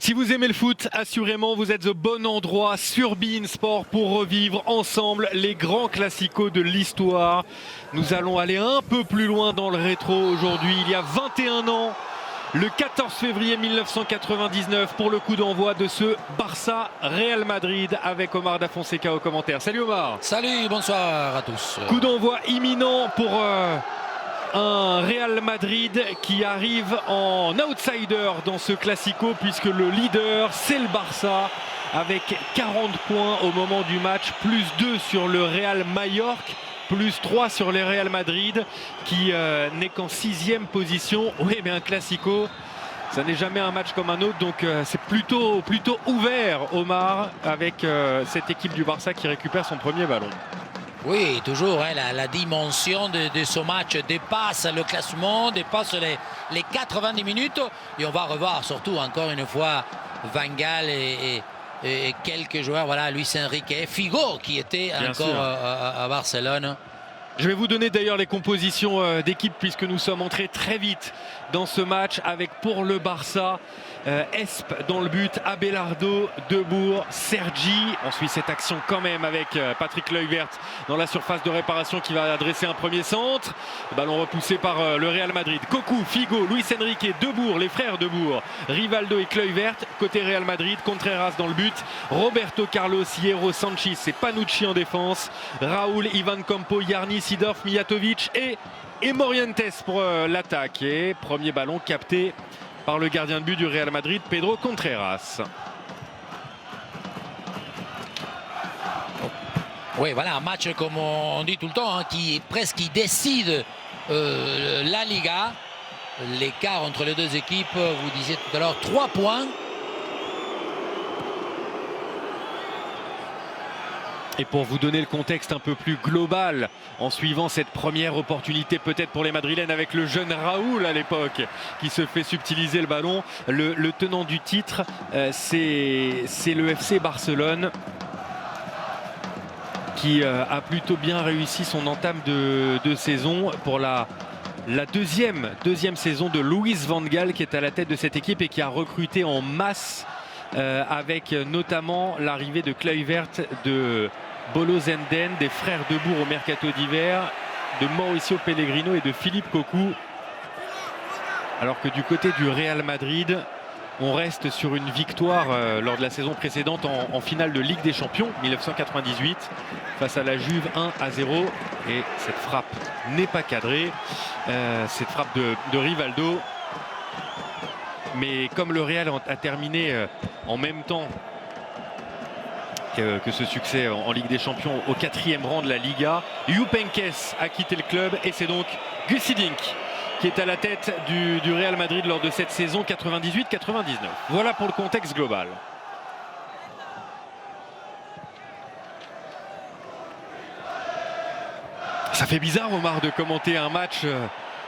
Si vous aimez le foot, assurément vous êtes au bon endroit sur beIN Sport pour revivre ensemble les grands classicos de l'histoire. Nous allons aller un peu plus loin dans le rétro aujourd'hui. Il y a 21 ans, le 14 février 1999 pour le coup d'envoi de ce Barça-Real Madrid avec Omar Da Fonseca au commentaire. Salut Omar. Salut, bonsoir à tous. Coup d'envoi imminent pour un Real Madrid qui arrive en outsider dans ce classico puisque le leader c'est le Barça avec 40 points au moment du match, plus 2 sur le Real Majorque, plus 3 sur le Real Madrid qui n'est qu'en 6e position. Oui, mais un classico, ça n'est jamais un match comme un autre, donc c'est plutôt ouvert, Omar, avec cette équipe du Barça qui récupère son premier ballon. Oui, toujours, hein, la dimension de ce match dépasse le classement, dépasse les 90 minutes. Et on va revoir surtout encore une fois Van Gaal et quelques joueurs, voilà, Luis Enrique, Figo qui était bien encore à Barcelone. Je vais vous donner d'ailleurs les compositions d'équipe puisque nous sommes entrés très vite dans ce match avec pour le Barça Esp dans le but, Abelardo, Debourg, Sergi. On suit cette action quand même avec Patrick Kluivert dans la surface de réparation qui va adresser un premier centre. Ballon repoussé par le Real Madrid. Cocu, Figo, Luis Enrique, Debourg, les frères Debourg, Rivaldo et Kluivert. Côté Real Madrid, Contreras dans le but, Roberto Carlos, Hierro, Sanchis et Panucci en défense, Raúl, Ivan Campo, Yarni, Sidorf, Mijatovic et Morientes pour l'attaque. Et premier ballon capté par le gardien de but du Real Madrid, Pedro Contreras. Oui, voilà, un match comme on dit tout le temps, hein, qui décide la Liga. L'écart entre les deux équipes, vous disiez tout à l'heure, 3 points. Et pour vous donner le contexte un peu plus global, en suivant cette première opportunité peut-être pour les Madrilènes avec le jeune Raúl à l'époque qui se fait subtiliser le ballon, le tenant du titre c'est le FC Barcelone qui a plutôt bien réussi son entame de saison pour la deuxième saison de Luis Van Gaal qui est à la tête de cette équipe et qui a recruté en masse avec notamment l'arrivée de Kluivert, de Bolo Zenden, des frères Debourg au mercato d'hiver, de Mauricio Pellegrino et de Philippe Cocu. Alors que du côté du Real Madrid, on reste sur une victoire lors de la saison précédente en finale de Ligue des Champions 1998 face à la Juve 1-0. Et cette frappe n'est pas cadrée, cette frappe de Rivaldo. Mais comme le Real a terminé en même temps que ce succès en Ligue des Champions au 4e rang de la Liga, Jupp Heynckes a quitté le club et c'est donc Guus Hiddink qui est à la tête du Real Madrid lors de cette saison 98-99. Voilà pour le contexte global. Ça fait bizarre, Omar, de commenter un match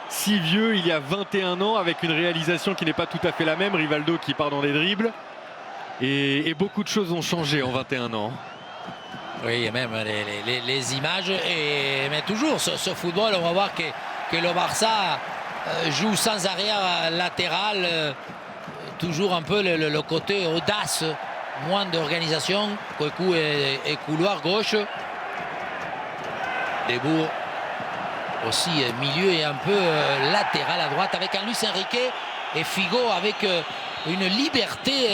si vieux il y a 21 ans avec une réalisation qui n'est pas tout à fait la même. Rivaldo qui part dans les dribbles et beaucoup de choses ont changé en 21 ans. Oui, même les images mais toujours ce football, on va voir que le Barça joue sans arrière latéral, toujours un peu le côté audace, moins d'organisation, Cocu et couloir gauche, Debourg aussi milieu et un peu latéral à droite avec un Luis Enrique et Figo avec une liberté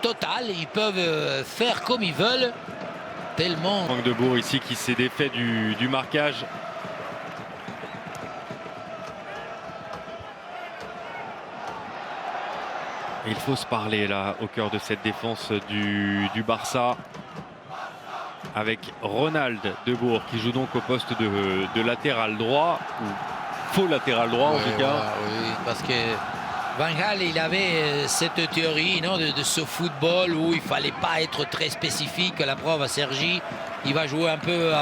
totale. Ils peuvent faire comme ils veulent tellement. Franck Debourg ici qui s'est défait du marquage. Et il faut se parler là au cœur de cette défense du Barça avec Ronald Debourg qui joue donc au poste de latéral droit, ou faux latéral droit en tout cas. Voilà, oui, parce que Van Gaal, il avait cette théorie, non, de ce football où il ne fallait pas être très spécifique. La preuve à Sergi, il va jouer un peu,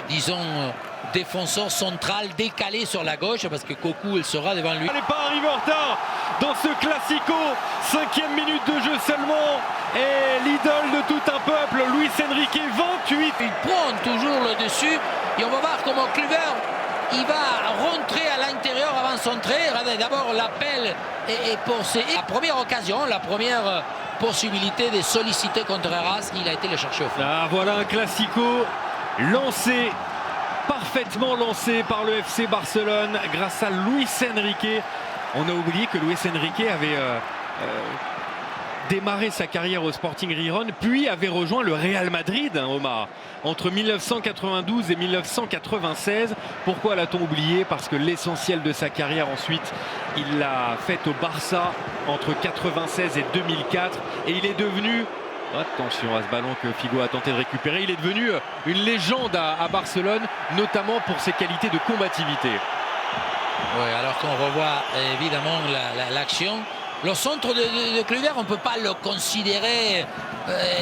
disons, défenseur central décalé sur la gauche parce que Cocu, il sera devant lui. Elle n'est pas arrivée en retard dans ce classico, 5e minute de jeu seulement. Et l'idole de tout un peuple, Luis Enrique, 28. Il prend toujours le dessus et on va voir comment Kluivert il va rentrer à l'intérieur avant son trait. Regardez, d'abord l'appel et pour la première occasion, la première possibilité de solliciter Contreras, il a été le chercher au fond. Ah, voilà un classico lancé, parfaitement lancé par le FC Barcelone grâce à Luis Enrique. On a oublié que Luis Enrique avait démarré sa carrière au Sporting Gijón, puis avait rejoint le Real Madrid, hein, Omar, entre 1992 et 1996. Pourquoi l'a-t-on oublié? Parce que l'essentiel de sa carrière ensuite, il l'a faite au Barça entre 1996 et 2004. Et il est devenu, attention à ce ballon que Figo a tenté de récupérer, il est devenu une légende à Barcelone, notamment pour ses qualités de combativité. Oui, alors qu'on revoit évidemment l'action. Le centre de Kluivert, on ne peut pas le considérer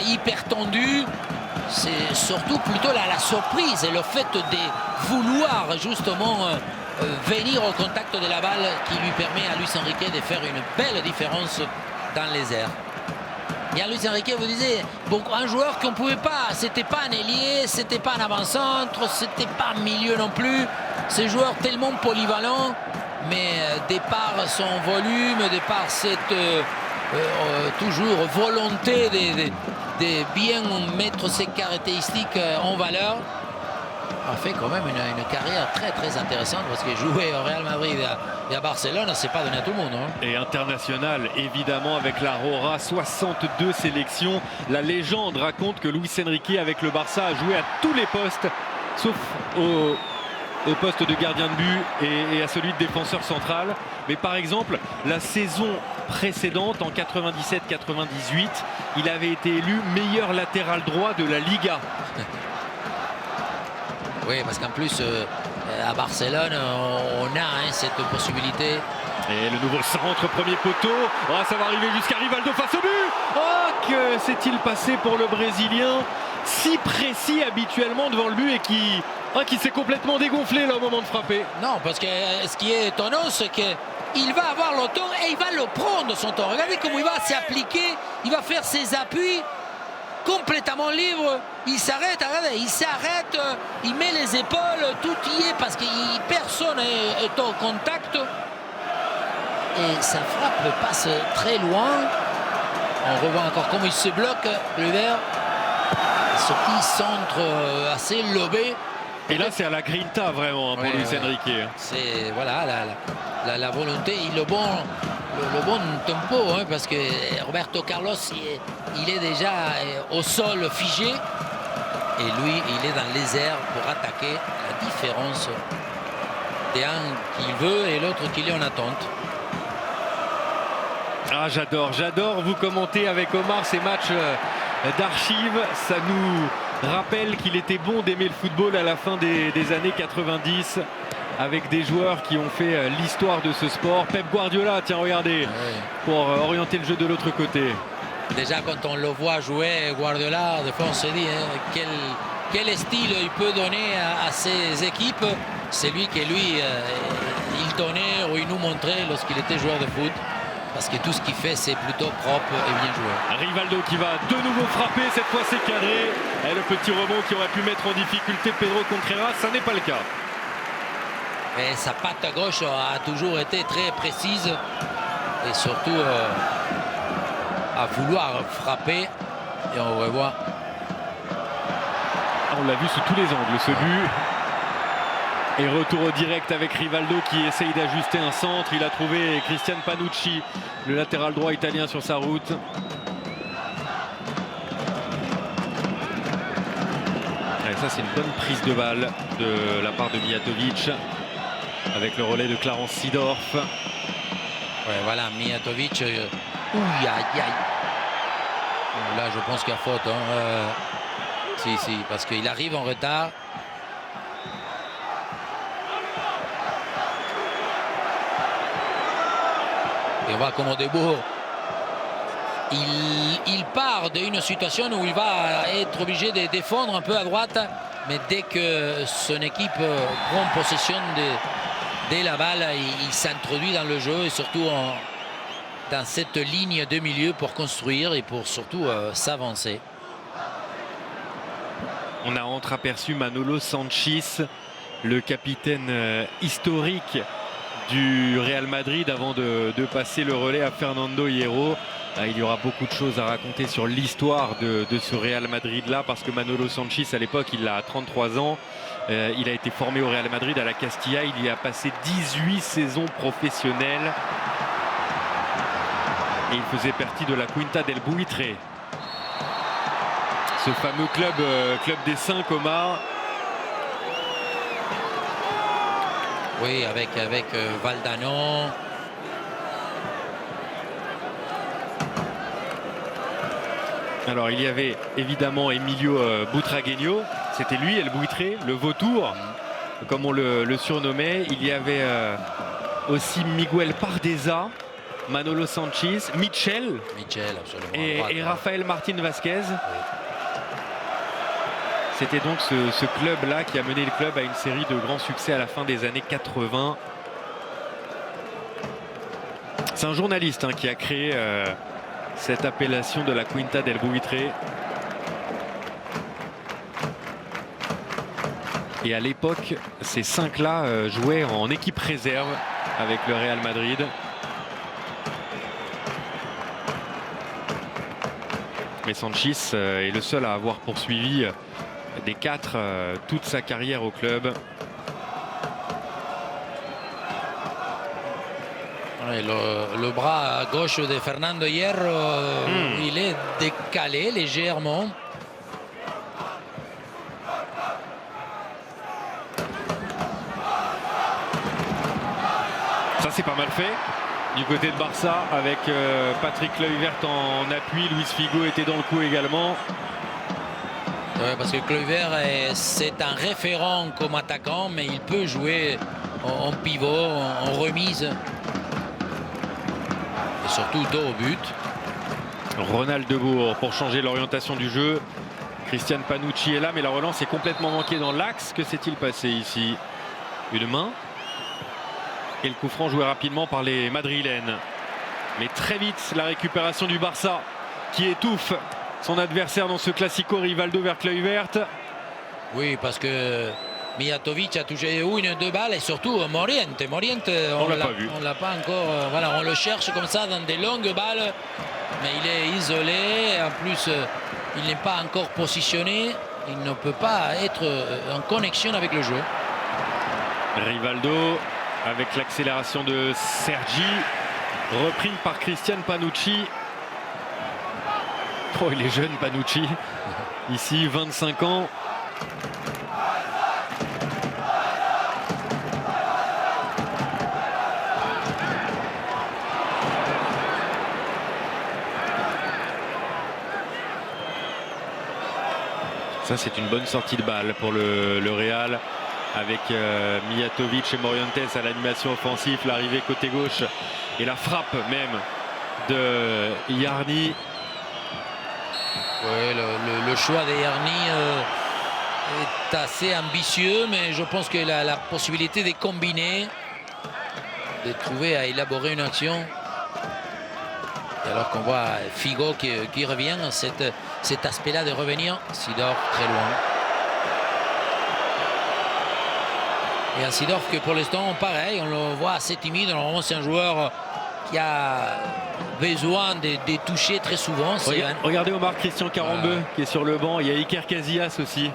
hyper tendu. C'est surtout plutôt la surprise et le fait de vouloir justement venir au contact de la balle qui lui permet à Luis Enrique de faire une belle différence dans les airs. Et à Luis Enrique, vous disiez, un joueur qu'on ne pouvait pas, c'était pas un ailier, c'était pas un avant-centre, c'était pas un milieu non plus. C'est un joueur tellement polyvalent, mais de par son volume, de par cette toujours volonté de bien mettre ses caractéristiques en valeur, a fait quand même une carrière très très intéressante, parce que jouer au Real Madrid et à Barcelone, c'est pas donné à tout le monde. Hein. Et international, évidemment, avec la Rora, 62 sélections. La légende raconte que Luis Enrique, avec le Barça, a joué à tous les postes, sauf au poste de gardien de but et à celui de défenseur central. Mais par exemple, la saison précédente, en 97-98, il avait été élu meilleur latéral droit de la Liga. Oui, parce qu'en plus, à Barcelone, on a cette possibilité. Et le nouveau centre, premier poteau. Oh, ça va arriver jusqu'à Rivaldo face au but. Oh, que s'est-il passé pour le Brésilien? Si précis habituellement devant le but et qui s'est complètement dégonflé là au moment de frapper. Non, parce que ce qui est étonnant, c'est qu'il va avoir le temps et il va le prendre son temps. Regardez comment il va s'appliquer, il va faire ses appuis complètement libre. Il s'arrête, regardez, il s'arrête, il met les épaules, tout y est parce que personne est au contact. Et sa frappe passe très loin. On revoit encore comment il se bloque, le vert. Ce petit centre assez lobé. Et là, c'est à la grinta vraiment pour Luis Enrique. C'est voilà la volonté et le bon tempo, hein, parce que Roberto Carlos, il est déjà au sol figé. Et lui, il est dans les airs pour attaquer. La différence d'un qu'il veut et l'autre qu'il est en attente. Ah, j'adore vous commenter avec Omar ces matchs d'archives. Ça nous rappelle qu'il était bon d'aimer le football à la fin des années 90, avec des joueurs qui ont fait l'histoire de ce sport. Pep Guardiola, tiens, regardez, pour orienter le jeu de l'autre côté. Déjà, quand on le voit jouer, Guardiola, des fois on se dit hein, quel style il peut donner à ses équipes. C'est lui qui, il donnait ou il nous montrait lorsqu'il était joueur de foot. Parce que tout ce qu'il fait, c'est plutôt propre et bien joué. Rivaldo qui va de nouveau frapper, cette fois c'est cadré. Et le petit rebond qui aurait pu mettre en difficulté Pedro Contreras, ça n'est pas le cas. Et sa patte à gauche a toujours été très précise. Et surtout à vouloir frapper. Et on revoit. On l'a vu sous tous les angles, ce but. Et retour au direct avec Rivaldo qui essaye d'ajuster un centre. Il a trouvé Christian Panucci, le latéral droit italien, sur sa route. Et ça, c'est une bonne prise de balle de la part de Mijatovic, avec le relais de Clarence Seedorf. Ouais, voilà, Mijatovic. Ouh, aïe, aïe. Là, je pense qu'il y a faute. Hein. Si, parce qu'il arrive en retard. Et on voit comment Debourg, il part d'une situation où il va être obligé de défendre un peu à droite, mais dès que son équipe prend possession de la balle, il s'introduit dans le jeu et surtout dans cette ligne de milieu pour construire et pour surtout s'avancer. On a entreaperçu Manolo Sanchis le capitaine historique du Real Madrid, avant de passer le relais à Fernando Hierro. Il y aura beaucoup de choses à raconter sur l'histoire de ce Real Madrid-là, parce que Manolo Sanchis, à l'époque, il a 33 ans. Il a été formé au Real Madrid à la Castilla. Il y a passé 18 saisons professionnelles. Et il faisait partie de la Quinta del Buitre. Ce fameux club des 5, Omar. Oui, avec Valdano. Alors il y avait évidemment Emilio Butragueño, c'était lui El Buitre, le vautour, comme on le surnommait. Il y avait aussi Miguel Pardeza, Manolo Sanchis, Michel absolument, et Rafael Martín Vázquez. Oui. C'était donc ce club-là qui a mené le club à une série de grands succès à la fin des années 80. C'est un journaliste qui a créé cette appellation de la Quinta del Buitre. Et à l'époque, ces 5-là jouaient en équipe réserve avec le Real Madrid. Mais Sanchis est le seul à avoir poursuivi des 4 toute sa carrière au club. Le bras gauche de Fernando Hierro, il est décalé légèrement. Ça, c'est pas mal fait du côté de Barça, avec Patrick Kluivert en appui. Luis Figo était dans le coup également. Ouais, parce que Kluivert, c'est un référent comme attaquant, mais il peut jouer en pivot, en remise. Et surtout dos au but. Ronald Debourg pour changer l'orientation du jeu. Christian Panucci est là, mais la relance est complètement manquée dans l'axe. Que s'est-il passé ici? Une main. Et le coup franc joué rapidement par les Madrilènes. Mais très vite, la récupération du Barça qui étouffe son adversaire dans ce classico. Rivaldo vers Kluivert. Oui, parce que Mijatovic a touché une, 2 balles, et surtout Moriente, on l'a pas vu. On l'a pas encore. Voilà, on le cherche comme ça dans des longues balles, mais il est isolé. En plus, il n'est pas encore positionné. Il ne peut pas être en connexion avec le jeu. Rivaldo avec l'accélération de Sergi, repris par Christian Panucci. Oh, il est jeune, Panucci. Ici, 25 ans. Ça, c'est une bonne sortie de balle pour le Real, avec Mijatovic et Morientes à l'animation offensive, l'arrivée côté gauche et la frappe même de Yarni. Oui, le choix de Yarni est assez ambitieux, mais je pense qu'il a la possibilité de combiner, de trouver à élaborer une action. Et alors qu'on voit Figo qui revient, cet aspect-là de revenir, Seedorf très loin. Et un Seedorf que pour l'instant, pareil, on le voit assez timide. Normalement, c'est un joueur qui a besoin de toucher très souvent. Regardez Omar, Christian Karembeu qui est sur le banc. Il y a Iker Casillas aussi.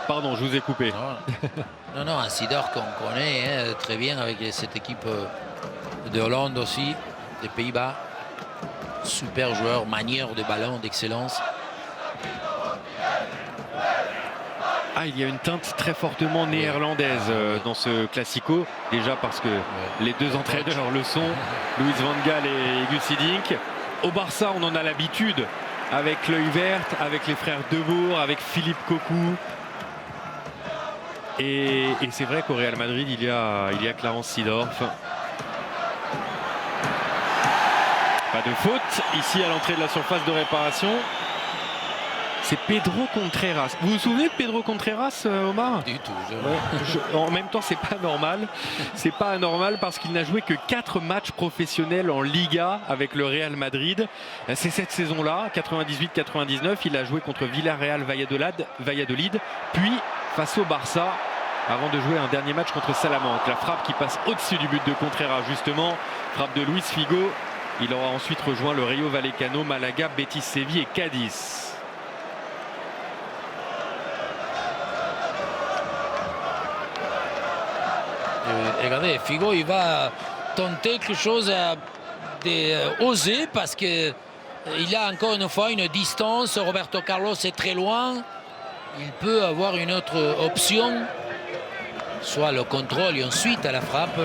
Pardon, je vous ai coupé. Non, un Seedorf qu'on connaît très bien avec cette équipe de Hollande aussi, des Pays-Bas. Super joueur, manière de ballon d'excellence. Il y a une teinte très fortement néerlandaise dans ce classico. Déjà parce que les deux entraîneurs le sont, Louis van Gaal et Guus Hiddink. Au Barça, on en a l'habitude avec Kluivert, avec les frères Debourg, avec Philippe Cocu. Et c'est vrai qu'au Real Madrid, il y a Clarence Seedorf. Pas de faute ici à l'entrée de la surface de réparation. C'est Pedro Contreras. Vous vous souvenez de Pedro Contreras, Omar? Du tout. En même temps, c'est pas normal. C'est pas anormal parce qu'il n'a joué que 4 matchs professionnels en Liga avec le Real Madrid. C'est cette saison-là, 98-99. Il a joué contre Villarreal Valladolid, puis face au Barça. avant de jouer un dernier match contre Salamanque. La frappe qui passe au-dessus du but de Contreras, justement. Frappe de Luis Figo. Il aura ensuite rejoint le Rayo Vallecano, Malaga, Betis Séville et Cadiz. Regardez, Figo, il va tenter quelque chose d'osé parce que il a encore une fois une distance. Roberto Carlos est très loin. Il peut avoir une autre option, soit le contrôle et ensuite à la frappe.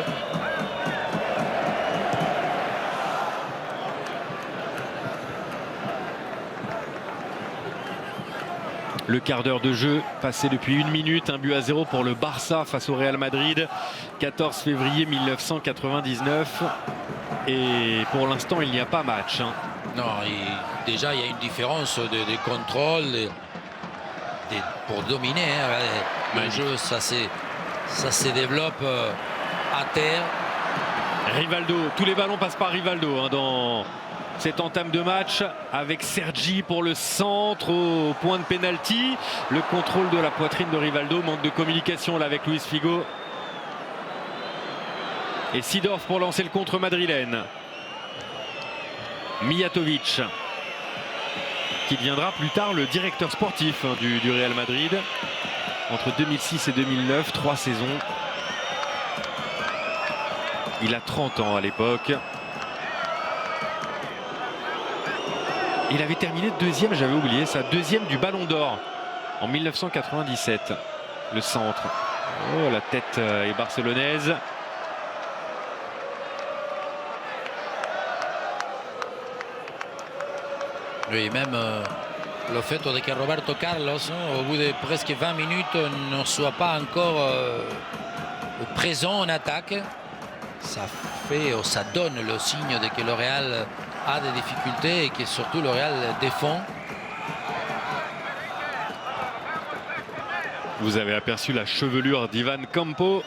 Le quart d'heure de jeu passé depuis 1 minute, 1-0 pour le Barça face au Real Madrid, 14 février 1999. Et pour l'instant, il n'y a pas match. Non, déjà, il y a une différence de contrôle pour dominer. Le jeu, ça se développe à terre. Rivaldo, tous les ballons passent par Rivaldo dans cette entame de match, avec Sergi pour le centre au point de pénalty. Le contrôle de la poitrine de Rivaldo, manque de communication là avec Luis Figo. Et Seedorf pour lancer le contre madrilène. Mijatovic, qui deviendra plus tard le directeur sportif du Real Madrid. Entre 2006 et 2009, 3 saisons. Il a 30 ans à l'époque. Il avait terminé deuxième, j'avais oublié ça, deuxième du Ballon d'Or en 1997. Le centre. Oh, la tête est barcelonaise. Oui, même le fait que Roberto Carlos, au bout de presque 20 minutes, ne soit pas encore présent en attaque, ça fait, ça donne le signe de que le Real a des difficultés et que surtout le Real défend. Vous avez aperçu la chevelure d'Ivan Campo.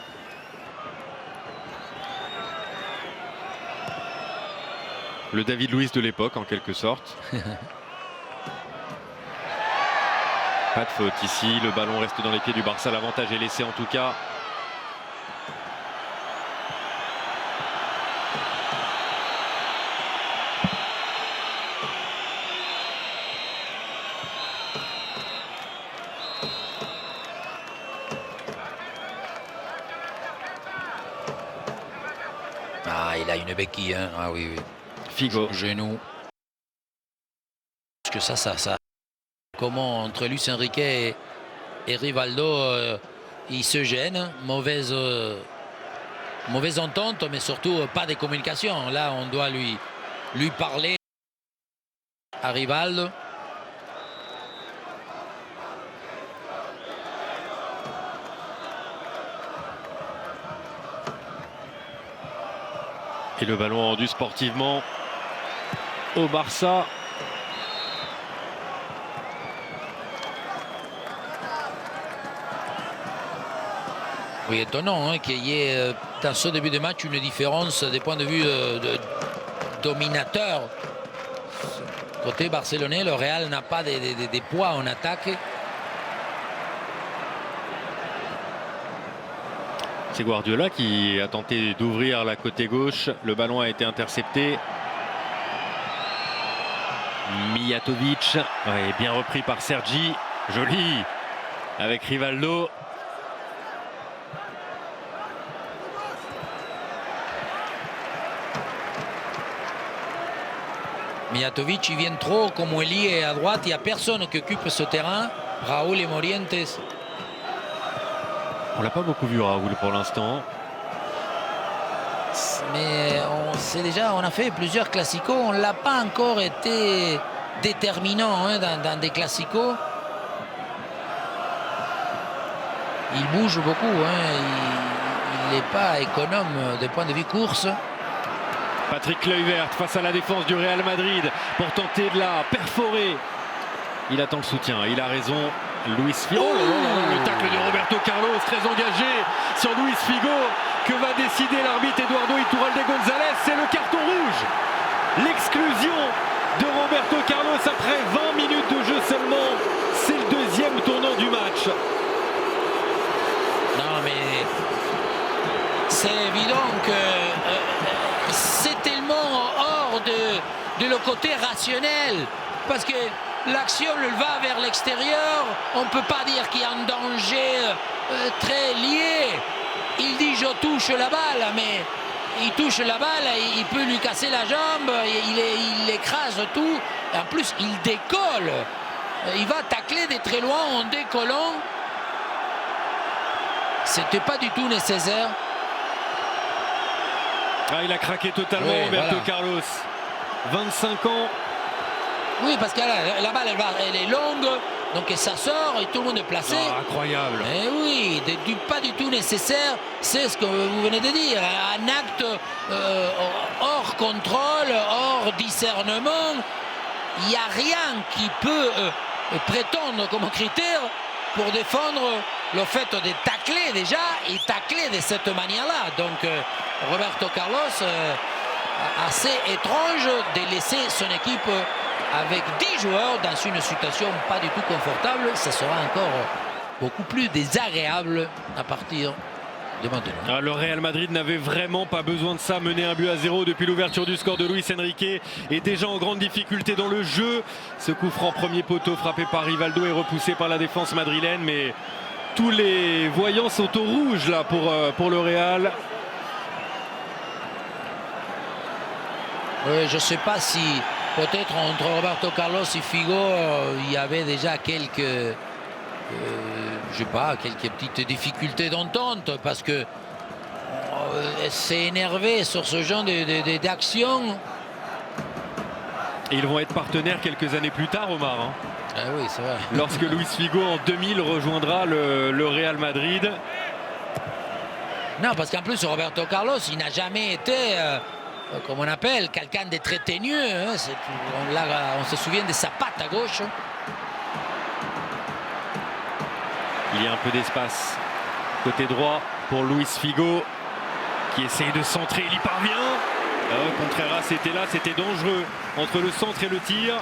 Le David Luiz de l'époque, en quelque sorte. Pas de faute ici. Le ballon reste dans les pieds du Barça. L'avantage est laissé en tout cas. Ah, il a une béquille, hein. Ah oui, oui. Figo. Genou. Parce que ça. Comment entre Luis Enrique et Rivaldo, ils se gênent. Mauvaise entente, mais surtout pas de communication. Là, on doit lui parler à Rivaldo. Et le ballon rendu sportivement au Barça. Oui, étonnant qu'il y ait dans ce début de match une différence des points de vue de dominateur. Côté barcelonais, le Real n'a pas des poids en attaque. C'est Guardiola qui a tenté d'ouvrir la côté gauche. Le ballon a été intercepté. Mijatovic, ouais, bien repris par Sergi. Joli avec Rivaldo. Mijatovic, il vient trop comme ailier à droite. Il n'y a personne qui occupe ce terrain. Raúl et Morientes. On l'a pas beaucoup vu Raúl pour l'instant. Mais on a fait plusieurs classicos. On ne l'a pas encore été déterminant dans des classicos. Il bouge beaucoup. Il n'est pas économe du point de vue course. Patrick Kluivert face à la défense du Real Madrid pour tenter de la perforer. Il attend le soutien, il a raison. Luis Figo. Oh là là, le tacle de Roberto Carlos, très engagé sur Luis Figo. Que va décider l'arbitre Eduardo Iturralde González? C'est le carton rouge. L'exclusion de Roberto Carlos après 20 minutes de jeu seulement. C'est le deuxième tournant du match. Non, mais c'est évident que c'est tellement hors de le côté rationnel. Parce que l'action elle va vers l'extérieur. On ne peut pas dire qu'il y a un danger très lié. Il dit je touche la balle, mais il touche la balle, il peut lui casser la jambe, il écrase tout. Et en plus, il décolle. Il va tacler de très loin en décollant. C'était pas du tout nécessaire. Ah, il a craqué totalement, oui, Roberto voilà. Carlos. 25 ans. Oui, parce que la balle, elle est longue, donc ça sort et tout le monde est placé. Ah, incroyable. Eh oui, pas du tout nécessaire. C'est ce que vous venez de dire. Un acte hors contrôle, hors discernement. Il n'y a rien qui peut prétendre comme critère pour défendre le fait de tacler déjà et tacler de cette manière-là. Donc Roberto Carlos, assez étrange de laisser son équipe avec 10 joueurs dans une situation pas du tout confortable. Ça sera encore beaucoup plus désagréable à partir de maintenant. Ah, le Real Madrid n'avait vraiment pas besoin de ça. Mener 1-0 depuis l'ouverture du score de Luis Enrique est déjà en grande difficulté dans le jeu. Ce coup franc premier poteau frappé par Rivaldo est repoussé par la défense madrilène, mais tous les voyants sont au rouge là pour le Real. Oui, je ne sais pas si peut-être entre Roberto Carlos et Figo, il y avait déjà quelques, je sais pas, quelques petites difficultés d'entente parce que s'est énervé sur ce genre d'action. Et ils vont être partenaires quelques années plus tard, Omar. Hein. Ah oui, c'est vrai. Lorsque Luis Figo en 2000 rejoindra le Real Madrid. Non, parce qu'en plus Roberto Carlos, il n'a jamais été, comme on appelle, quelqu'un de très teigneux. Hein. On se souvient de sa patte à gauche. Il y a un peu d'espace côté droit pour Luis Figo qui essaye de centrer, il y parvient. Contreras était là, c'était dangereux entre le centre et le tir.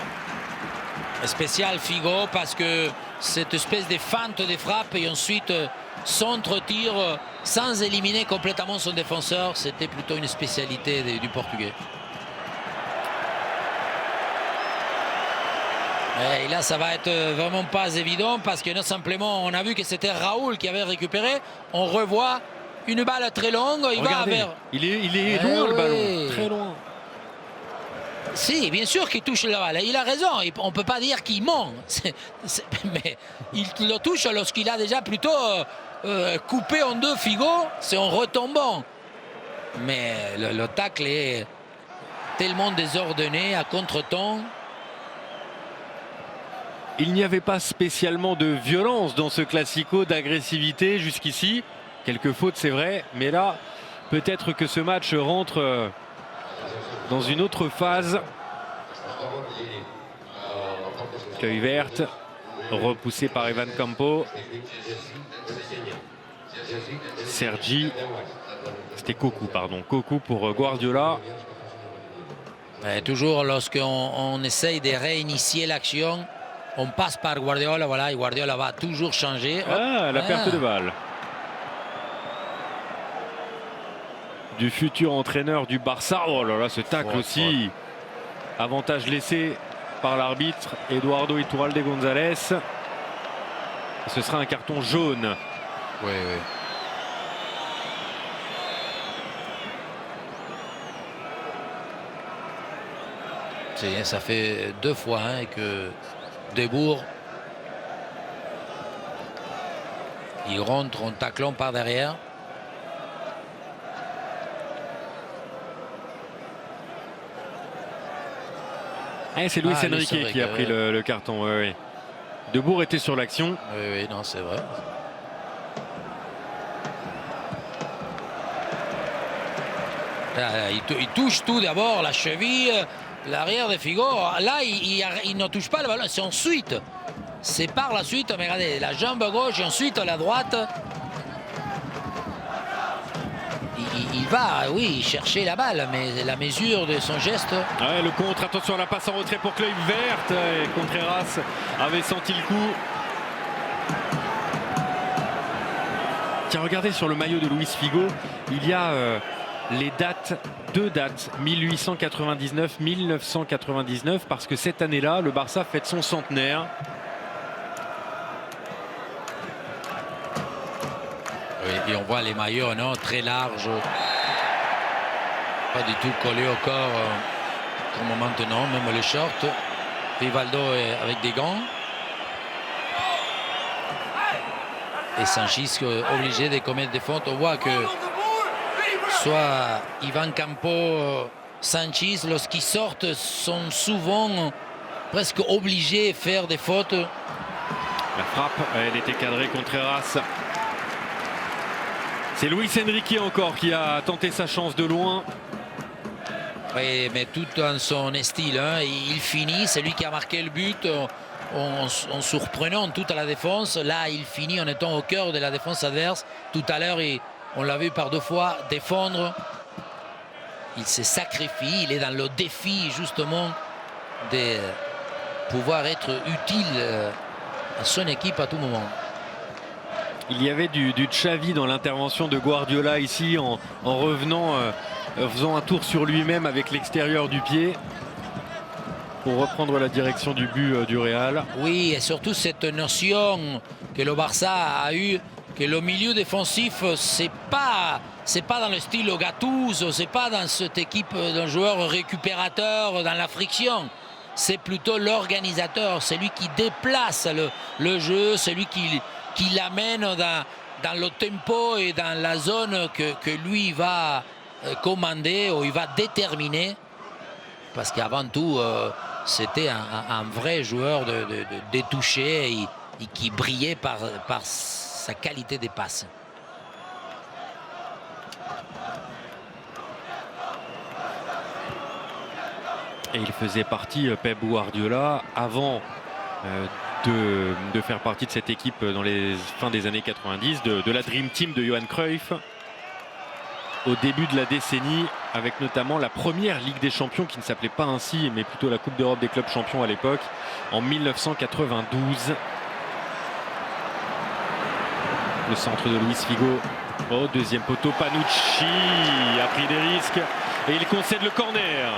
Spécial Figo parce que cette espèce de feinte de frappe et ensuite centre-tir sans éliminer complètement son défenseur, c'était plutôt une spécialité du Portugais. Et là, ça va être vraiment pas évident parce que non simplement, on a vu que c'était Raoul qui avait récupéré. On revoit une balle très longue. Regardez, va vers. Il est loin le ballon, très loin. Si, bien sûr qu'il touche la balle. Il a raison. On ne peut pas dire qu'il ment. Mais il le touche lorsqu'il a déjà plutôt coupé en deux Figo. C'est en retombant. Mais le tacle est tellement désordonné, à contre-temps. Il n'y avait pas spécialement de violence dans ce classico, d'agressivité jusqu'ici. Quelques fautes, c'est vrai. Mais là, peut-être que ce match rentre dans une autre phase. Cueille verte, repoussé par Evan Campo. Sergi, c'était Cocu, pardon. Cocu pour Guardiola. Et toujours lorsqu'on essaye de réinitier l'action, on passe par Guardiola, voilà, et Guardiola va toujours changer. La perte de balle. Du futur entraîneur du Barça. Oh là là, ce tacle aussi. Avantage laissé par l'arbitre Eduardo Iturralde González. Ce sera un carton jaune. Oui, oui. Ça fait 2 fois que Debourg il rentre en taclant par derrière. C'est Luis Enrique qui a pris le carton. Oui. Debourg était sur l'action. Oui, non, c'est vrai. Là, il touche tout d'abord, la cheville, l'arrière de Figo. Là, il ne touche pas le ballon, c'est ensuite. C'est par la suite, mais regardez, la jambe gauche et ensuite la droite. Il va, oui, chercher la balle, mais la mesure de son geste. Le contre, attention à la passe en retrait pour Cluy verte. Et Contreras avait senti le coup. Tiens, regardez sur le maillot de Luis Figo, il y a les dates, 2 dates, 1899-1999, parce que cette année-là, le Barça fête son centenaire. Oui, et on voit les maillots non, très larges, pas du tout collés au corps comme maintenant, même les shorts. Rivaldo avec des gants. Et Sanchis obligé de commettre des fautes. On voit que soit Ivan Campo, Sanchis, lorsqu'ils sortent, sont souvent presque obligés de faire des fautes. La frappe, elle était cadrée contre Heras. C'est Luis Enrique encore qui a tenté sa chance de loin. Oui, mais tout dans son style. Hein. Il finit, c'est lui qui a marqué le but. En surprenant toute la défense. Là, il finit en étant au cœur de la défense adverse. Tout à l'heure, on l'a vu par 2 fois défendre. Il se sacrifie. Il est dans le défi, justement, de pouvoir être utile à son équipe à tout moment. Il y avait du Xavi dans l'intervention de Guardiola ici, en revenant, en faisant un tour sur lui-même avec l'extérieur du pied, pour reprendre la direction du but du Real. Oui, et surtout cette notion que le Barça a eu, que le milieu défensif, c'est pas dans le style Gattuso, c'est pas dans cette équipe d'un joueur récupérateur dans la friction. C'est plutôt l'organisateur, c'est lui qui déplace le jeu, c'est lui qui l'amène dans le tempo et dans la zone que lui va commander ou il va déterminer. Parce qu'avant tout, c'était un vrai joueur de toucher et qui brillait par sa qualité des passes. Et il faisait partie, Pep Guardiola, avant de faire partie de cette équipe dans les fins des années 90, de la Dream Team de Johan Cruyff, au début de la décennie, avec notamment la première Ligue des Champions qui ne s'appelait pas ainsi, mais plutôt la Coupe d'Europe des clubs champions à l'époque, en 1992. Le centre de Luis Figo. Oh, deuxième poteau, Panucci a pris des risques et il concède le corner.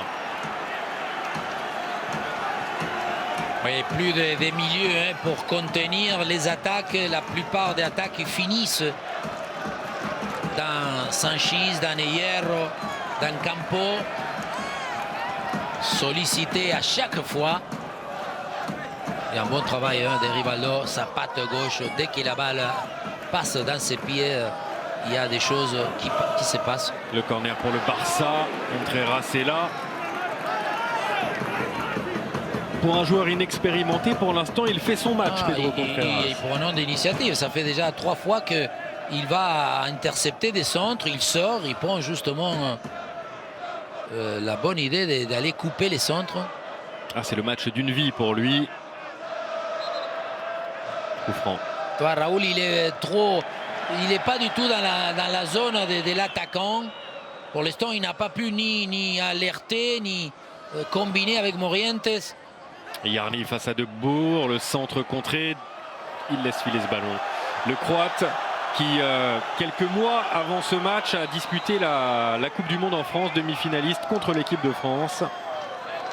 Oui, plus des milieux hein, pour contenir les attaques. La plupart des attaques finissent dans Sanchis, dans Hierro, dans Campo. Sollicité à chaque fois. Et un bon travail hein, de Rivaldo, sa patte gauche. Dès que la balle passe dans ses pieds, il y a des choses qui se passent. Le corner pour le Barça. Contreras est là. Pour un joueur inexpérimenté, pour l'instant, il fait son match, Pedro Contreras. Et pour un nom d'initiative, ça fait déjà 3 fois qu'il va intercepter des centres. Il sort, il prend justement la bonne idée d'aller couper les centres. Ah, c'est le match d'une vie pour lui. Coup franc. Toi, Raoul, il est pas du tout dans la zone de l'attaquant. Pour l'instant, il n'a pas pu ni alerter, ni combiner avec Morientes. Yarni face à De Boer, le centre contré, il laisse filer ce ballon. Le Croate qui, quelques mois avant ce match, a disputé la Coupe du Monde en France, demi-finaliste contre l'équipe de France,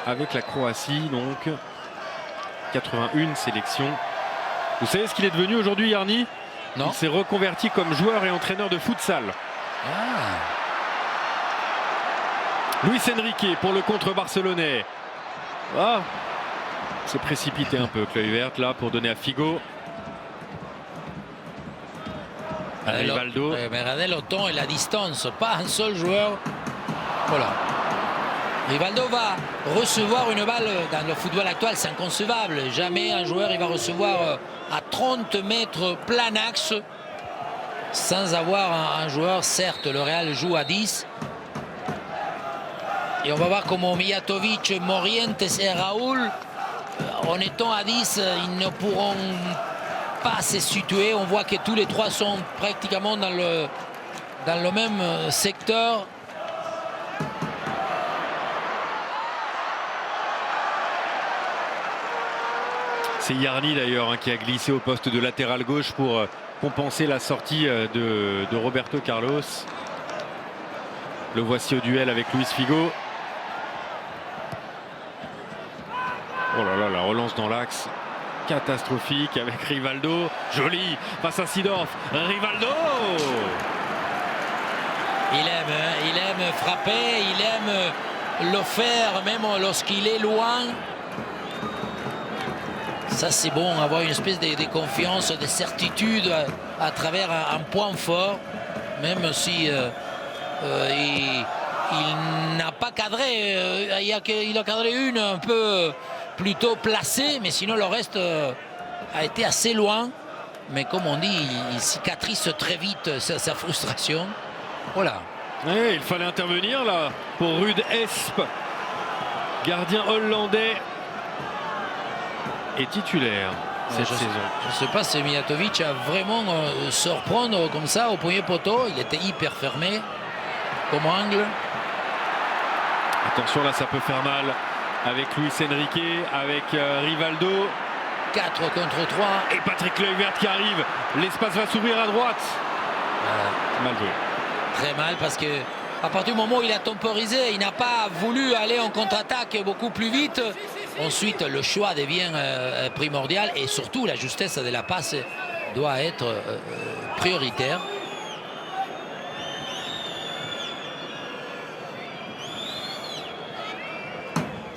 avec la Croatie, donc 81 sélections. Vous savez ce qu'il est devenu aujourd'hui, Yarni? Non. Il s'est reconverti comme joueur et entraîneur de futsal. Ah. Luis Enrique pour le contre barcelonais. Ah, c'est précipité un peu, Cleuil verte là pour donner à Figo. Rivaldo. Mais regardez le temps et la distance, pas un seul joueur. Voilà. Rivaldo va recevoir une balle dans le football actuel, c'est inconcevable. Jamais un joueur il va recevoir à 30 mètres plein axe sans avoir un joueur. Certes, le Real joue à 10. Et on va voir comment Mijatovic, Morientes et Raoul, en étant à 10, ils ne pourront pas se situer. On voit que tous les 3 sont pratiquement dans le même secteur. C'est Yarni d'ailleurs qui a glissé au poste de latéral gauche pour compenser la sortie de Roberto Carlos. Le voici au duel avec Luis Figo. Oh là là, la relance dans l'axe. Catastrophique avec Rivaldo. Joli face à Seedorf. Rivaldo. Il aime frapper, il aime le faire même lorsqu'il est loin. Ça c'est bon, avoir une espèce de confiance, de certitude à travers un point fort. Même si il n'a pas cadré, il a cadré une un peu plutôt placée, mais sinon le reste a été assez loin. Mais comme on dit, il cicatrise très vite sa frustration. Voilà. Ouais, il fallait intervenir là pour Ruud Esp. Gardien hollandais est titulaire cette saison. Je ne sais pas si Mijatovic a vraiment surprendre comme ça au premier poteau. Il était hyper fermé comme angle. Attention là, ça peut faire mal avec Luis Enrique, avec Rivaldo. 4 contre 3. Et Patrick Kluivert qui arrive. L'espace va s'ouvrir à droite. Mal joué. Très mal parce que à partir du moment où il a temporisé, il n'a pas voulu aller en contre-attaque beaucoup plus vite. Ensuite, le choix devient primordial et surtout la justesse de la passe doit être prioritaire.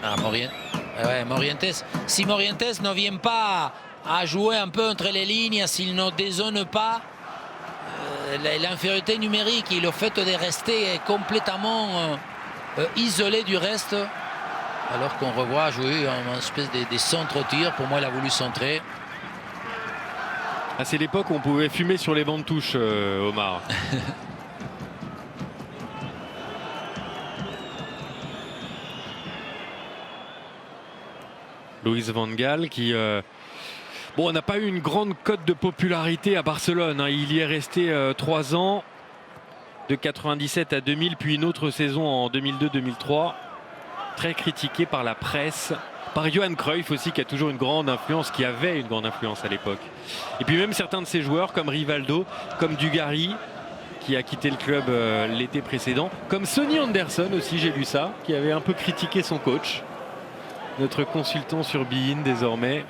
Ah, Morientes. Si Morientes ne vient pas à jouer un peu entre les lignes, s'il ne dézone pas, l'infériorité numérique et le fait de rester complètement isolé du reste, alors qu'on revoit jouer une espèce de centre-tir. Pour moi, il a voulu centrer. Ah, c'est l'époque où on pouvait fumer sur les bancs de touche, Omar. Louis van Gaal qui... Bon, on n'a pas eu une grande cote de popularité à Barcelone. Hein. Il y est resté 3 ans, de 97 à 2000, puis une autre saison en 2002-2003. Très critiqué par la presse, par Johan Cruyff aussi, qui a toujours une grande influence, qui avait une grande influence à l'époque. Et puis même certains de ses joueurs, comme Rivaldo, comme Dugarry, qui a quitté le club l'été précédent, comme Sonny Anderson aussi, j'ai lu ça, qui avait un peu critiqué son coach. Notre consultant sur beIN désormais.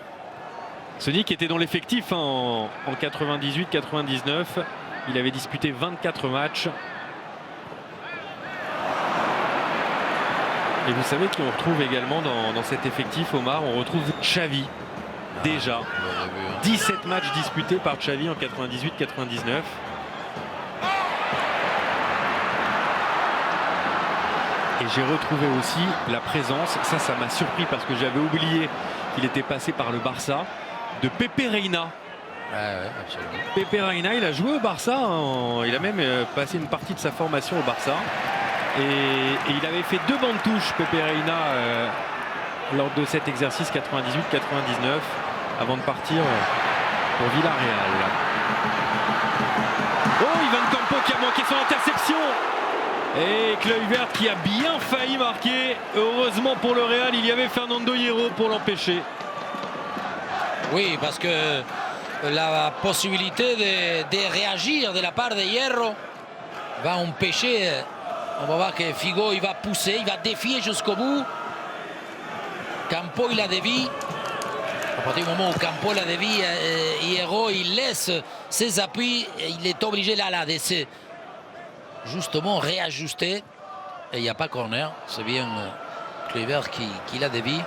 Sonny qui était dans l'effectif hein, en 98-99. Il avait disputé 24 matchs. Et vous savez qu'on retrouve également dans cet effectif, Omar, on retrouve Xavi. Déjà. 17 matchs disputés par Xavi en 98-99. Et j'ai retrouvé aussi la présence, ça m'a surpris parce que j'avais oublié qu'il était passé par le Barça, de Pepe Reina. Ouais, absolument. Pepe Reina, il a joué au Barça, il a même passé une partie de sa formation au Barça. Et il avait fait 2 bancs de touche, Pepe Reina, lors de cet exercice 98-99, avant de partir pour Villarreal. Oh, Ivan Campo qui a manqué son interception. Et Kluivert qui a bien failli marquer. Heureusement pour le Real, il y avait Fernando Hierro pour l'empêcher. Oui, parce que la possibilité de réagir de la part de Hierro va empêcher. On va voir que Figo il va pousser, il va défier jusqu'au bout. Campo il a dévié. À partir du moment où Campo l'a dévié, Hierro il laisse ses appuis et il est obligé là de se justement réajuster. Et il n'y a pas corner. C'est bien Kluivert qui l'a dévié.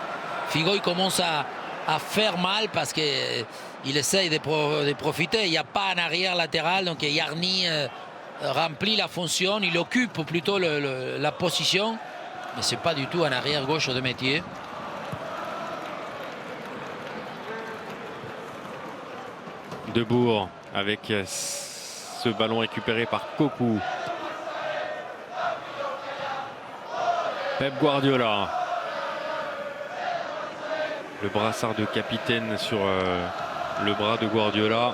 Figo il commence à faire mal parce qu'il essaye de profiter. Il n'y a pas un arrière latéral, donc Yarni remplit la fonction, il occupe plutôt la position, mais c'est pas du tout un arrière gauche de métier. Debourg avec ce ballon récupéré par Cocu. Pep Guardiola. Le brassard de capitaine sur le bras de Guardiola.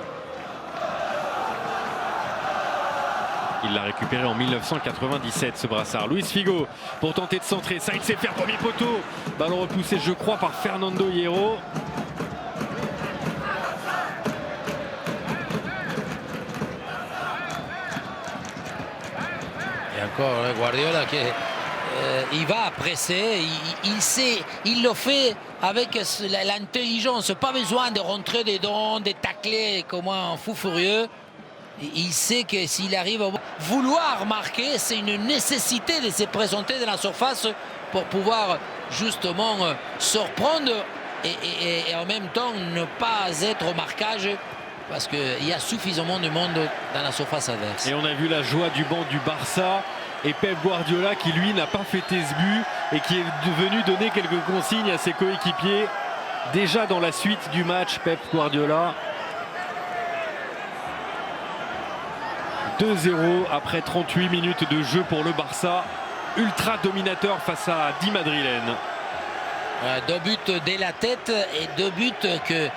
Il l'a récupéré en 1997 ce brassard. Luis Figo pour tenter de centrer. Ça il sait faire, premier poteau. Ballon repoussé je crois par Fernando Hierro. encore Guardiola qui il va presser, il sait, il le fait avec l'intelligence, pas besoin de rentrer dedans, de tacler comme un fou furieux. Il sait que s'il arrive à vouloir marquer, c'est une nécessité de se présenter dans la surface pour pouvoir justement surprendre et en même temps ne pas être au marquage parce qu'il y a suffisamment de monde dans la surface adverse. Et on a vu la joie du banc du Barça et Pep Guardiola qui lui n'a pas fêté ce but et qui est venu donner quelques consignes à ses coéquipiers déjà dans la suite du match. Pep Guardiola 2-0 après 38 minutes de jeu pour le Barça, ultra dominateur face à 10 madrilènes. 2 buts dès la tête et 2 buts que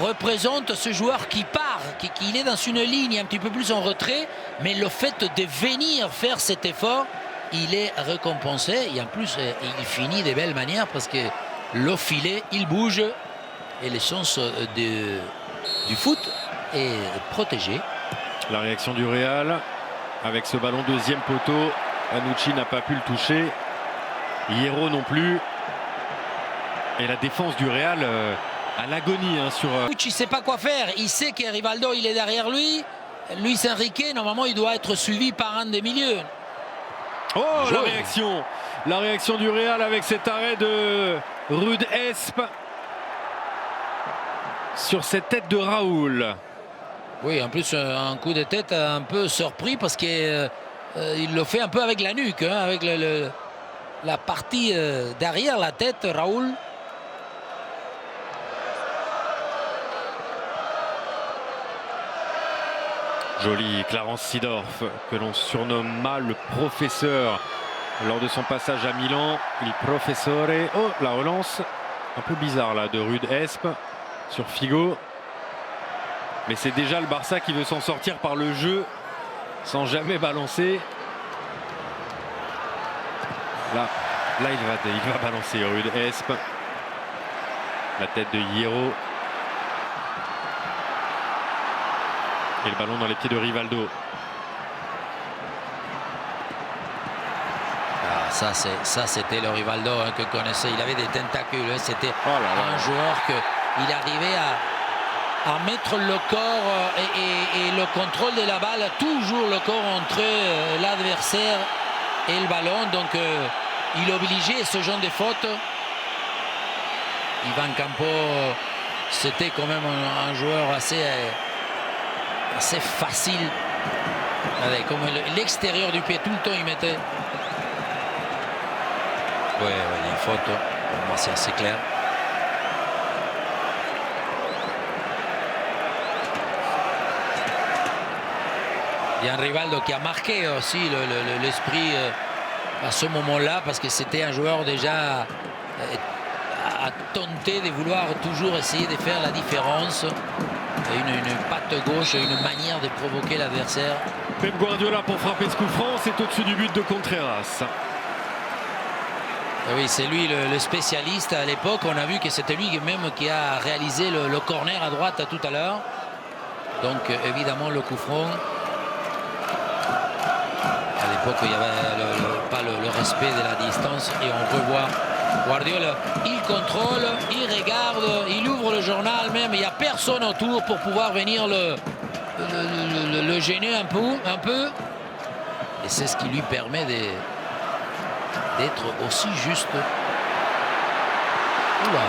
représente ce joueur qui part, qui est dans une ligne un petit peu plus en retrait, mais le fait de venir faire cet effort, il est récompensé et en plus il finit de belle manière parce que le filet, il bouge et les chances du foot est protégée. La réaction du Real avec ce ballon deuxième poteau. Anucci n'a pas pu le toucher. Hierro non plus. Et la défense du Real à l'agonie sur. Il ne sait pas quoi faire. Il sait que Rivaldo il est derrière lui. Luis Enrique, normalement, il doit être suivi par un des milieux. Oh, la réaction du Real avec cet arrêt de Ruud Esp sur cette tête de Raoul. Oui, en plus, un coup de tête un peu surpris parce qu'il le fait un peu avec la nuque, hein, avec la partie derrière la tête, Raoul. Joli Clarence Seedorf, que l'on surnomme mal le professeur lors de son passage à Milan. Il professore. Oh, la relance un peu bizarre là de Ruud Esp sur Figo. Mais c'est déjà le Barça qui veut s'en sortir par le jeu sans jamais balancer. Là il va balancer Ruud Esp. La tête de Hierro. Et le ballon dans les pieds de Rivaldo. Ah, ça c'était le Rivaldo hein, que connaissait. Il avait des tentacules. Hein. C'était un joueur qu'il arrivait à mettre le corps et le contrôle de la balle, toujours le corps entre l'adversaire et le ballon. Donc il obligeait ce genre de faute. Ivan Campo, c'était quand même un joueur assez facile. Allez, comme l'extérieur du pied, tout le temps il mettait. Ouais, il y a une faute. Pour moi, c'est assez clair. Il y a un Rivaldo qui a marqué aussi l'esprit à ce moment-là parce que c'était un joueur déjà à tenter de vouloir toujours essayer de faire la différence. Une patte gauche, une manière de provoquer l'adversaire. Pep Guardiola pour frapper ce coup franc, c'est au-dessus du but de Contreras. Oui, c'est lui le spécialiste à l'époque. On a vu que c'était lui même qui a réalisé le corner à droite tout à l'heure. Donc évidemment le coup franc. À l'époque il n'y avait pas le respect de la distance et on revoit Guardiola, il contrôle, il regarde, il ouvre le journal même, il n'y a personne autour pour pouvoir venir le gêner un peu. Et c'est ce qui lui permet d'être aussi juste. Oula.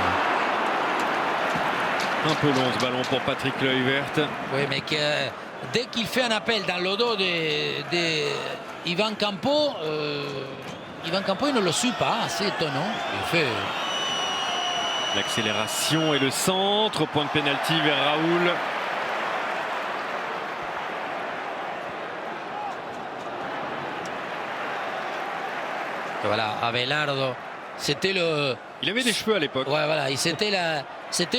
Un peu long ce ballon pour Patrick Kluivert. Oui, mais dès qu'il fait un appel dans le dos de Ivan Campo, Ivan Campo il ne le suit pas, c'est étonnant. Il fait l'accélération et le centre, point de pénalty vers Raoul. Et voilà, Abelardo, c'était le. Il avait des cheveux à l'époque. Ouais, voilà, c'était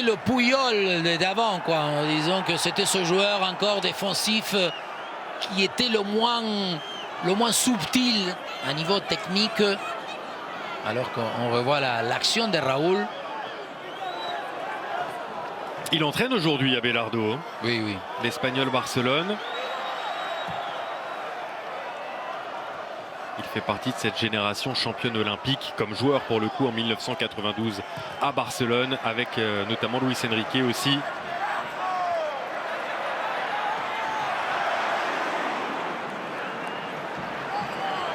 le Puyol d'avant, quoi, en disant que c'était ce joueur encore défensif qui était le moins subtil à niveau technique, alors qu'on revoit l'action de Raoul. Il entraîne aujourd'hui Abelardo. Oui. L'Espagnol Barcelone. fait partie de cette génération championne olympique comme joueur pour le coup en 1992 à Barcelone avec notamment Luis Enrique aussi.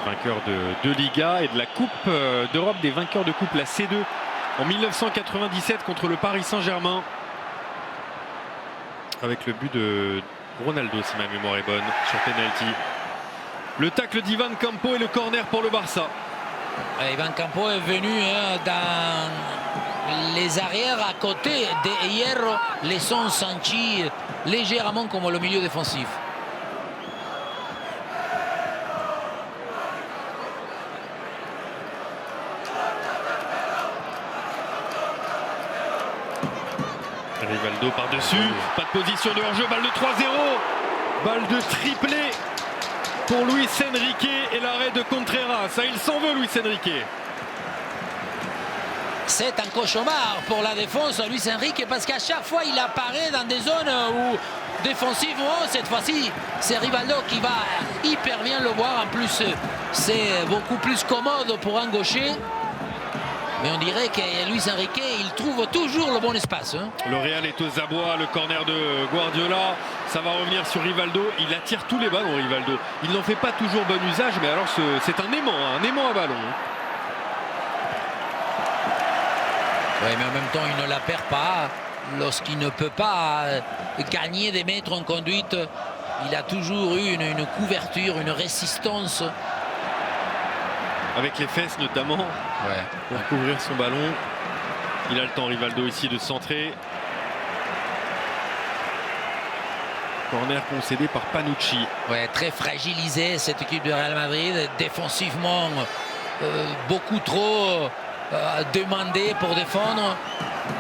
Vainqueur de Liga et de la Coupe d'Europe des vainqueurs de Coupe, la C2 en 1997 contre le Paris Saint-Germain. Avec le but de Ronaldo si ma mémoire est bonne sur penalty. Le tacle d'Ivan Campo et le corner pour le Barça. Ivan Campo est venu dans les arrières à côté de Hierro, laissant Sanchi légèrement comme le milieu défensif. Rivaldo par-dessus, pas de position de hors-jeu, balle de 3-0, balle de triplé pour Luis Enrique et l'arrêt de Contreras. Ça, il s'en veut, Luis Enrique. C'est un cauchemar pour la défense, Luis Enrique, parce qu'à chaque fois, il apparaît dans des zones où, défensivement, cette fois-ci, c'est Rivaldo qui va hyper bien le voir. En plus, c'est beaucoup plus commode pour un gaucher. Mais on dirait que Luis Enrique, il trouve toujours le bon espace. Le Real est aux abois, le corner de Guardiola. Ça va revenir sur Rivaldo. Il attire tous les ballons, Rivaldo. Il n'en fait pas toujours bon usage, mais alors c'est un aimant à ballon. Oui, mais en même temps, il ne la perd pas. Lorsqu'il ne peut pas gagner des mètres en conduite, il a toujours eu une couverture, une résistance. Avec les fesses notamment, pour couvrir son ballon. Il a le temps, Rivaldo, ici de centrer. Corner concédé par Panucci. Ouais, très fragilisé cette équipe de Real Madrid. Défensivement, beaucoup trop demandé pour défendre.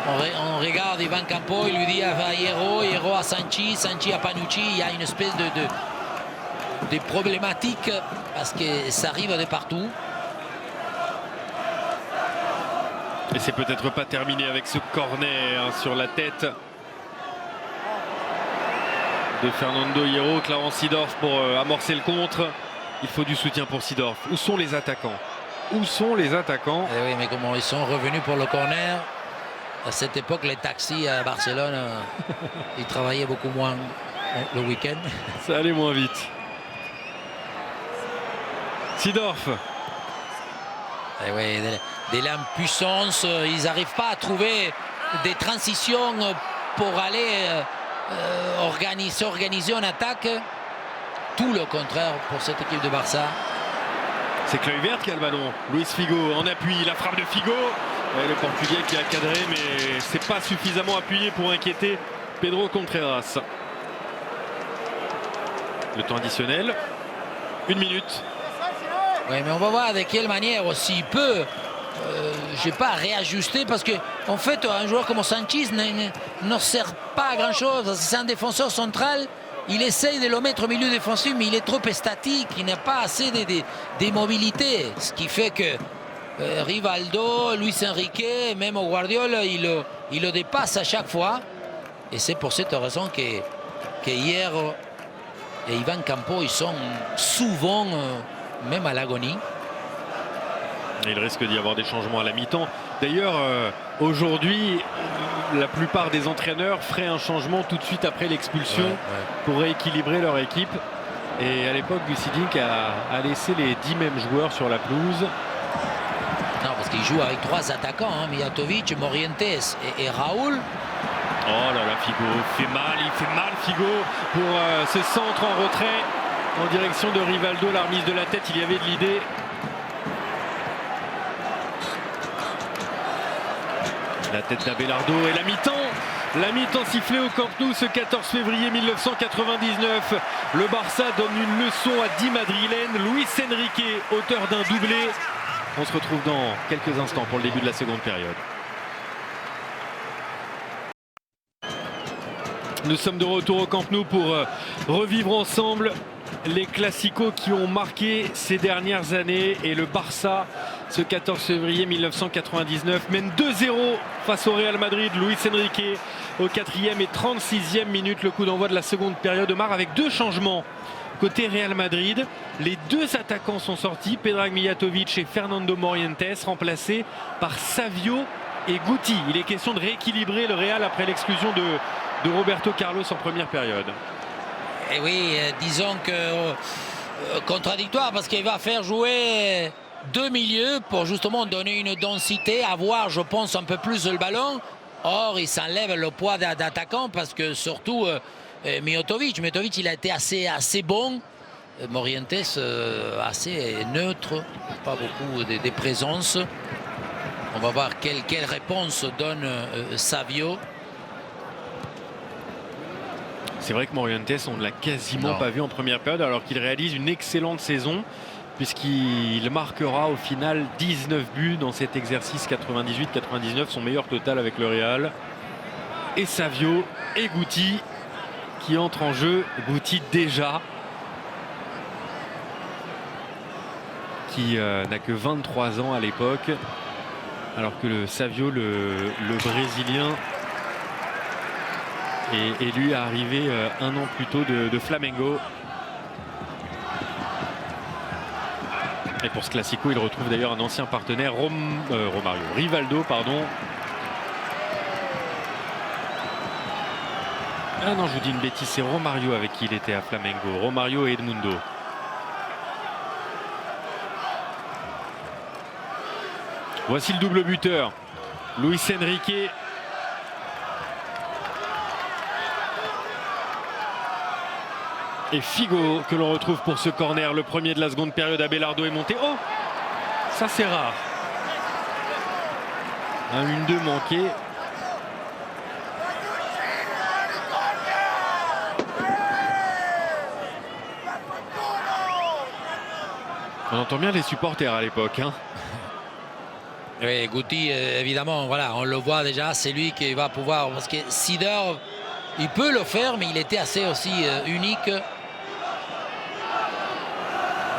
On regarde Ivan Campo, il lui dit à Hierro à Sanchi, Sanchi à Panucci. Il y a une espèce de problématique parce que ça arrive de partout. Et c'est peut-être pas terminé avec ce corner sur la tête de Fernando Hierro. Clarence Seedorf pour amorcer le contre. Il faut du soutien pour Seedorf. Où sont les attaquants? Où sont les attaquants? Oui, mais comment ils sont revenus pour le corner? À cette époque, les taxis à Barcelone, ils travaillaient beaucoup moins le week-end. Ça allait moins vite. Seedorf. Et oui, de l'impuissance, ils n'arrivent pas à trouver des transitions pour aller s'organiser en attaque. Tout le contraire pour cette équipe de Barça. C'est Kluivert qui a le ballon. Luis Figo en appui, la frappe de Figo. Et le Portugais qui a cadré, mais c'est pas suffisamment appuyé pour inquiéter Pedro Contreras. Le temps additionnel, 1 minute. Oui, mais on va voir de quelle manière aussi il peut. Je n'ai pas réajusté parce que en fait un joueur comme Sanchez ne sert pas à grand chose. C'est un défenseur central. Il essaye de le mettre au milieu défensif, mais il est trop statique. Il n'a pas assez de mobilité. Ce qui fait que Rivaldo, Luis Enrique, même Guardiola, il le dépasse à chaque fois. Et c'est pour cette raison que hier et Ivan Campo, ils sont souvent même à l'agonie. Il risque d'y avoir des changements à la mi-temps. D'ailleurs, aujourd'hui, la plupart des entraîneurs feraient un changement tout de suite après l'expulsion pour rééquilibrer leur équipe. Et à l'époque, Gusidink a laissé les 10 mêmes joueurs sur la pelouse. Non, parce qu'il joue avec 3 attaquants, Mijatovic, Morientes et Raoul. Oh là là, Figo il fait mal Figo pour ce centre en retrait en direction de Rivaldo. La remise de la tête, il y avait de l'idée. La tête d'Abelardo et la mi-temps sifflée au Camp Nou ce 14 février 1999. Le Barça donne une leçon à 10 madrilènes. Luis Enrique, auteur d'un doublé. On se retrouve dans quelques instants pour le début de la seconde période. Nous sommes de retour au Camp Nou pour revivre ensemble les classicos qui ont marqué ces dernières années. Et le Barça, ce 14 février 1999, mène 2-0 face au Real Madrid. Luis Enrique au 4e et 36e minute. Le coup d'envoi de la seconde période. Omar, avec 2 changements côté Real Madrid. Les 2 attaquants sont sortis, Predrag Mijatovic et Fernando Morientes, remplacés par Savio et Guti. Il est question de rééquilibrer le Real après l'exclusion de Roberto Carlos en première période. Et oui, disons que contradictoire, parce qu'il va faire jouer 2 milieux pour justement donner une densité, avoir, je pense, un peu plus le ballon. Or, il s'enlève le poids d'attaquant parce que surtout Mijatovic, il a été assez bon. Morientes assez neutre, pas beaucoup de présence. On va voir quelle réponse donne Savio. C'est vrai que Morientes, on ne l'a quasiment pas vu en première période, alors qu'il réalise une excellente saison, puisqu'il marquera au final 19 buts dans cet exercice 98-99, son meilleur total avec le Real. Et Savio et Guti qui entrent en jeu. Guti déjà, qui n'a que 23 ans à l'époque, alors que le Savio, le Brésilien, est lui arrivé un an plus tôt de Flamengo. Et pour ce Classico, il retrouve d'ailleurs un ancien partenaire, Rivaldo, pardon. Ah non, je vous dis une bêtise, c'est Romario avec qui il était à Flamengo. Romario et Edmundo. Voici le double buteur, Luis Enrique. Et Figo que l'on retrouve pour ce corner. Le premier de la seconde période. Abelardo est monté. Oh, ça c'est rare. Un 1-2 manqué. On entend bien les supporters à l'époque, hein. Oui, Guti, évidemment, voilà, on le voit déjà, c'est lui qui va pouvoir, parce que Sidor, il peut le faire, mais il était assez aussi unique.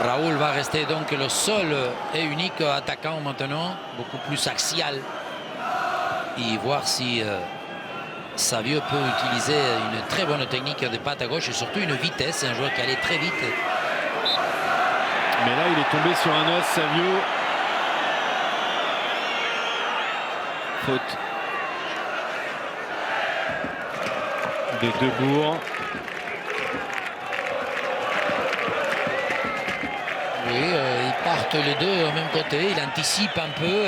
Raoul va rester donc le seul et unique attaquant maintenant, beaucoup plus axial. Et voir si Savio peut utiliser une très bonne technique de patte à gauche et surtout une vitesse, un joueur qui allait très vite. Mais là, il est tombé sur un os, Savio. Faute de Debourg. Oui, ils partent les deux au même côté. Il anticipe un peu.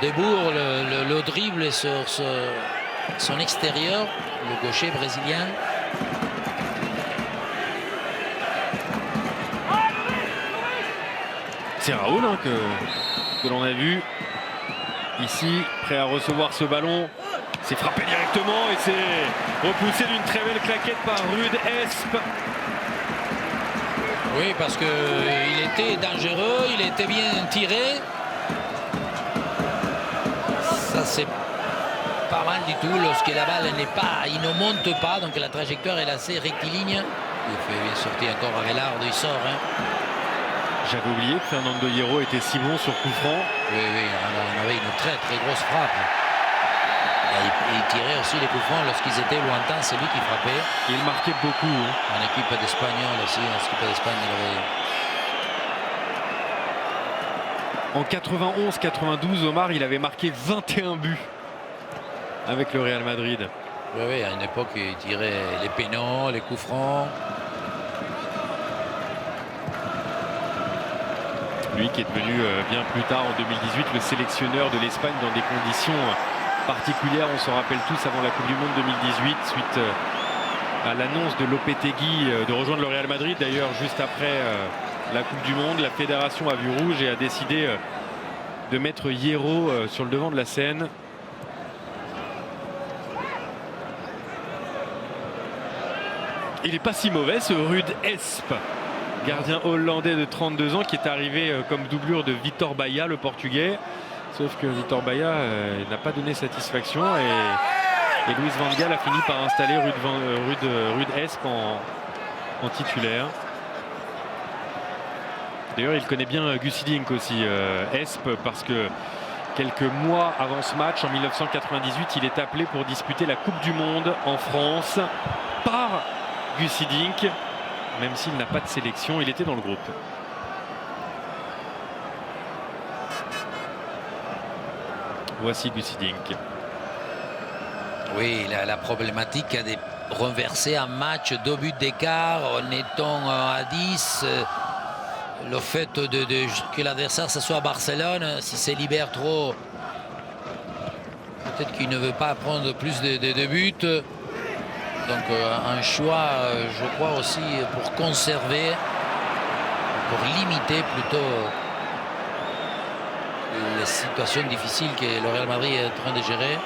Debourg, le dribble sur son extérieur, le gaucher brésilien. C'est Raoul hein, que l'on a vu ici, prêt à recevoir ce ballon. C'est frappé directement et c'est repoussé d'une très belle claquette par Ruud Esp. Oui, parce qu'il était dangereux, il était bien tiré. Ça, c'est pas mal du tout lorsque la balle il ne monte pas, donc la trajectoire est assez rectiligne. Il fait sortir encore Abelardo, il sort. Hein. J'avais oublié que Fernando Hierro était si bon sur coup franc. Oui, on avait une très très grosse frappe. Et il tirait aussi les coups francs lorsqu'ils étaient lointains, c'est lui qui frappait. Il marquait beaucoup. Hein. En équipe d'Espagnol aussi, en équipe d'Espagne, il avait... En 91-92, Omar, il avait marqué 21 buts avec le Real Madrid. Oui, à une époque, il tirait les pénaux, les coups francs. Lui qui est devenu bien plus tard en 2018 le sélectionneur de l'Espagne dans des conditions particulières. On s'en rappelle tous avant la Coupe du Monde 2018 suite à l'annonce de Lopetegui de rejoindre le Real Madrid. D'ailleurs juste après la Coupe du Monde, la fédération a vu rouge et a décidé de mettre Hierro sur le devant de la scène. Il n'est pas si mauvais ce Ruud Esp, gardien hollandais de 32 ans qui est arrivé comme doublure de Vitor Baía, le portugais. Sauf que Vitor Baía n'a pas donné satisfaction et Luis Van Gaal a fini par installer Ruud Esp en titulaire. D'ailleurs, il connaît bien Gus Hiddink aussi, Esp, parce que Quelques mois avant ce match, en 1998, il est appelé pour disputer la Coupe du Monde en France par Guus Hiddink. Même s'il n'a pas de sélection, il était dans le groupe. Voici Guus Hiddink. Oui, la problématique de renverser un match 2 buts d'écart en étant à 10. Le fait que l'adversaire ce soit Barcelone, si se libère trop, peut-être qu'il ne veut pas prendre plus de buts. Donc un choix, je crois aussi, pour conserver, pour limiter plutôt les situations difficiles que le Real Madrid est en train de gérer.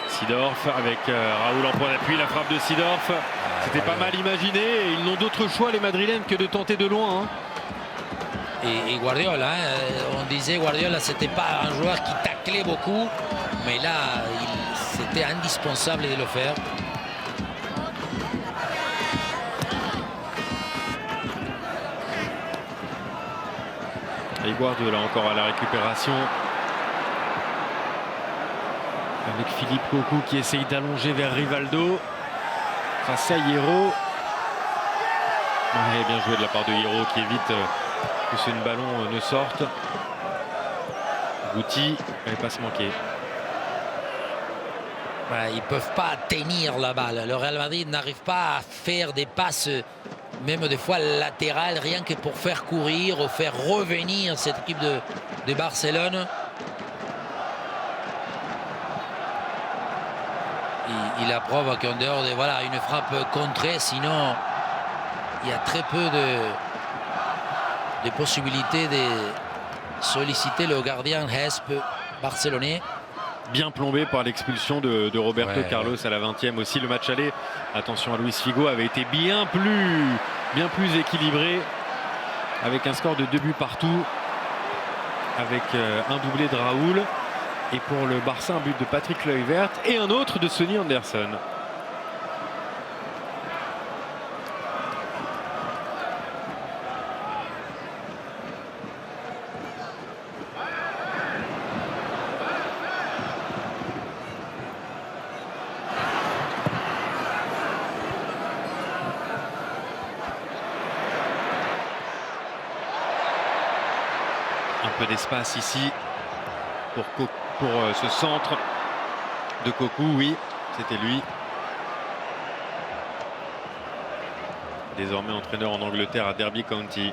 Seedorf avec Raoul en point d'appui, la frappe de Seedorf. C'était pas mal imaginé et ils n'ont d'autre choix les Madrilènes que de tenter de loin. Et Guardiola, on disait Guardiola c'était pas un joueur qui taclait beaucoup, mais là c'était indispensable de le faire. Et Guardiola encore à la récupération. Avec Philippe Cocu qui essaye d'allonger vers Rivaldo. Face à Hierro. Ouais, bien joué de la part de Hierro qui évite que ce ballon ne sorte. Guti n'avait pas se manquer. Voilà, ils ne peuvent pas tenir la balle. Le Real Madrid n'arrive pas à faire des passes, même des fois latérales, rien que pour faire courir ou faire revenir cette équipe de Barcelone. Il approuve qu'en dehors de voilà, une frappe contrée, sinon il y a très peu de possibilités de solliciter le gardien Hesp barcelonais. Bien plombé par l'expulsion de Roberto Carlos à la 20e aussi. Le match aller, attention à Luis Figo, avait été bien plus équilibré avec un score de 2 buts partout, avec un doublé de Raoul. Et pour le Barça, un but de Patrick Kluivert et un autre de Sonny Anderson. Un peu d'espace ici pour ce centre de Cocu, oui, c'était lui. Désormais entraîneur en Angleterre à Derby County.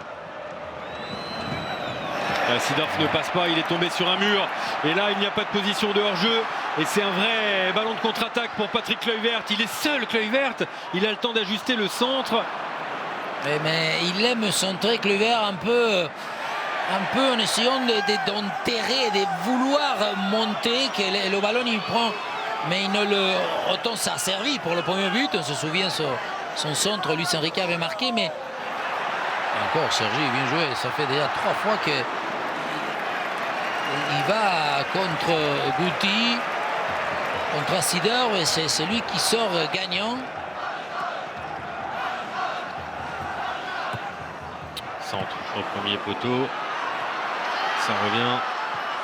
Seedorf ne passe pas, il est tombé sur un mur. Et là, il n'y a pas de position de hors-jeu. Et c'est un vrai ballon de contre-attaque pour Patrick Kluivert. Il est seul, Kluivert. Il a le temps d'ajuster le centre. Mais il aime centrer Kluivert un peu en essayant d'enterrer, de vouloir monter, que le ballon il prend, mais il ne le. Autant ça a servi pour le premier but, on se souvient son centre, Luis Enrique avait marqué, mais encore Sergi, bien joué, ça fait déjà 3 fois que il va contre Guti, contre Seedorf, et c'est lui qui sort gagnant. Centre au premier poteau. Ça revient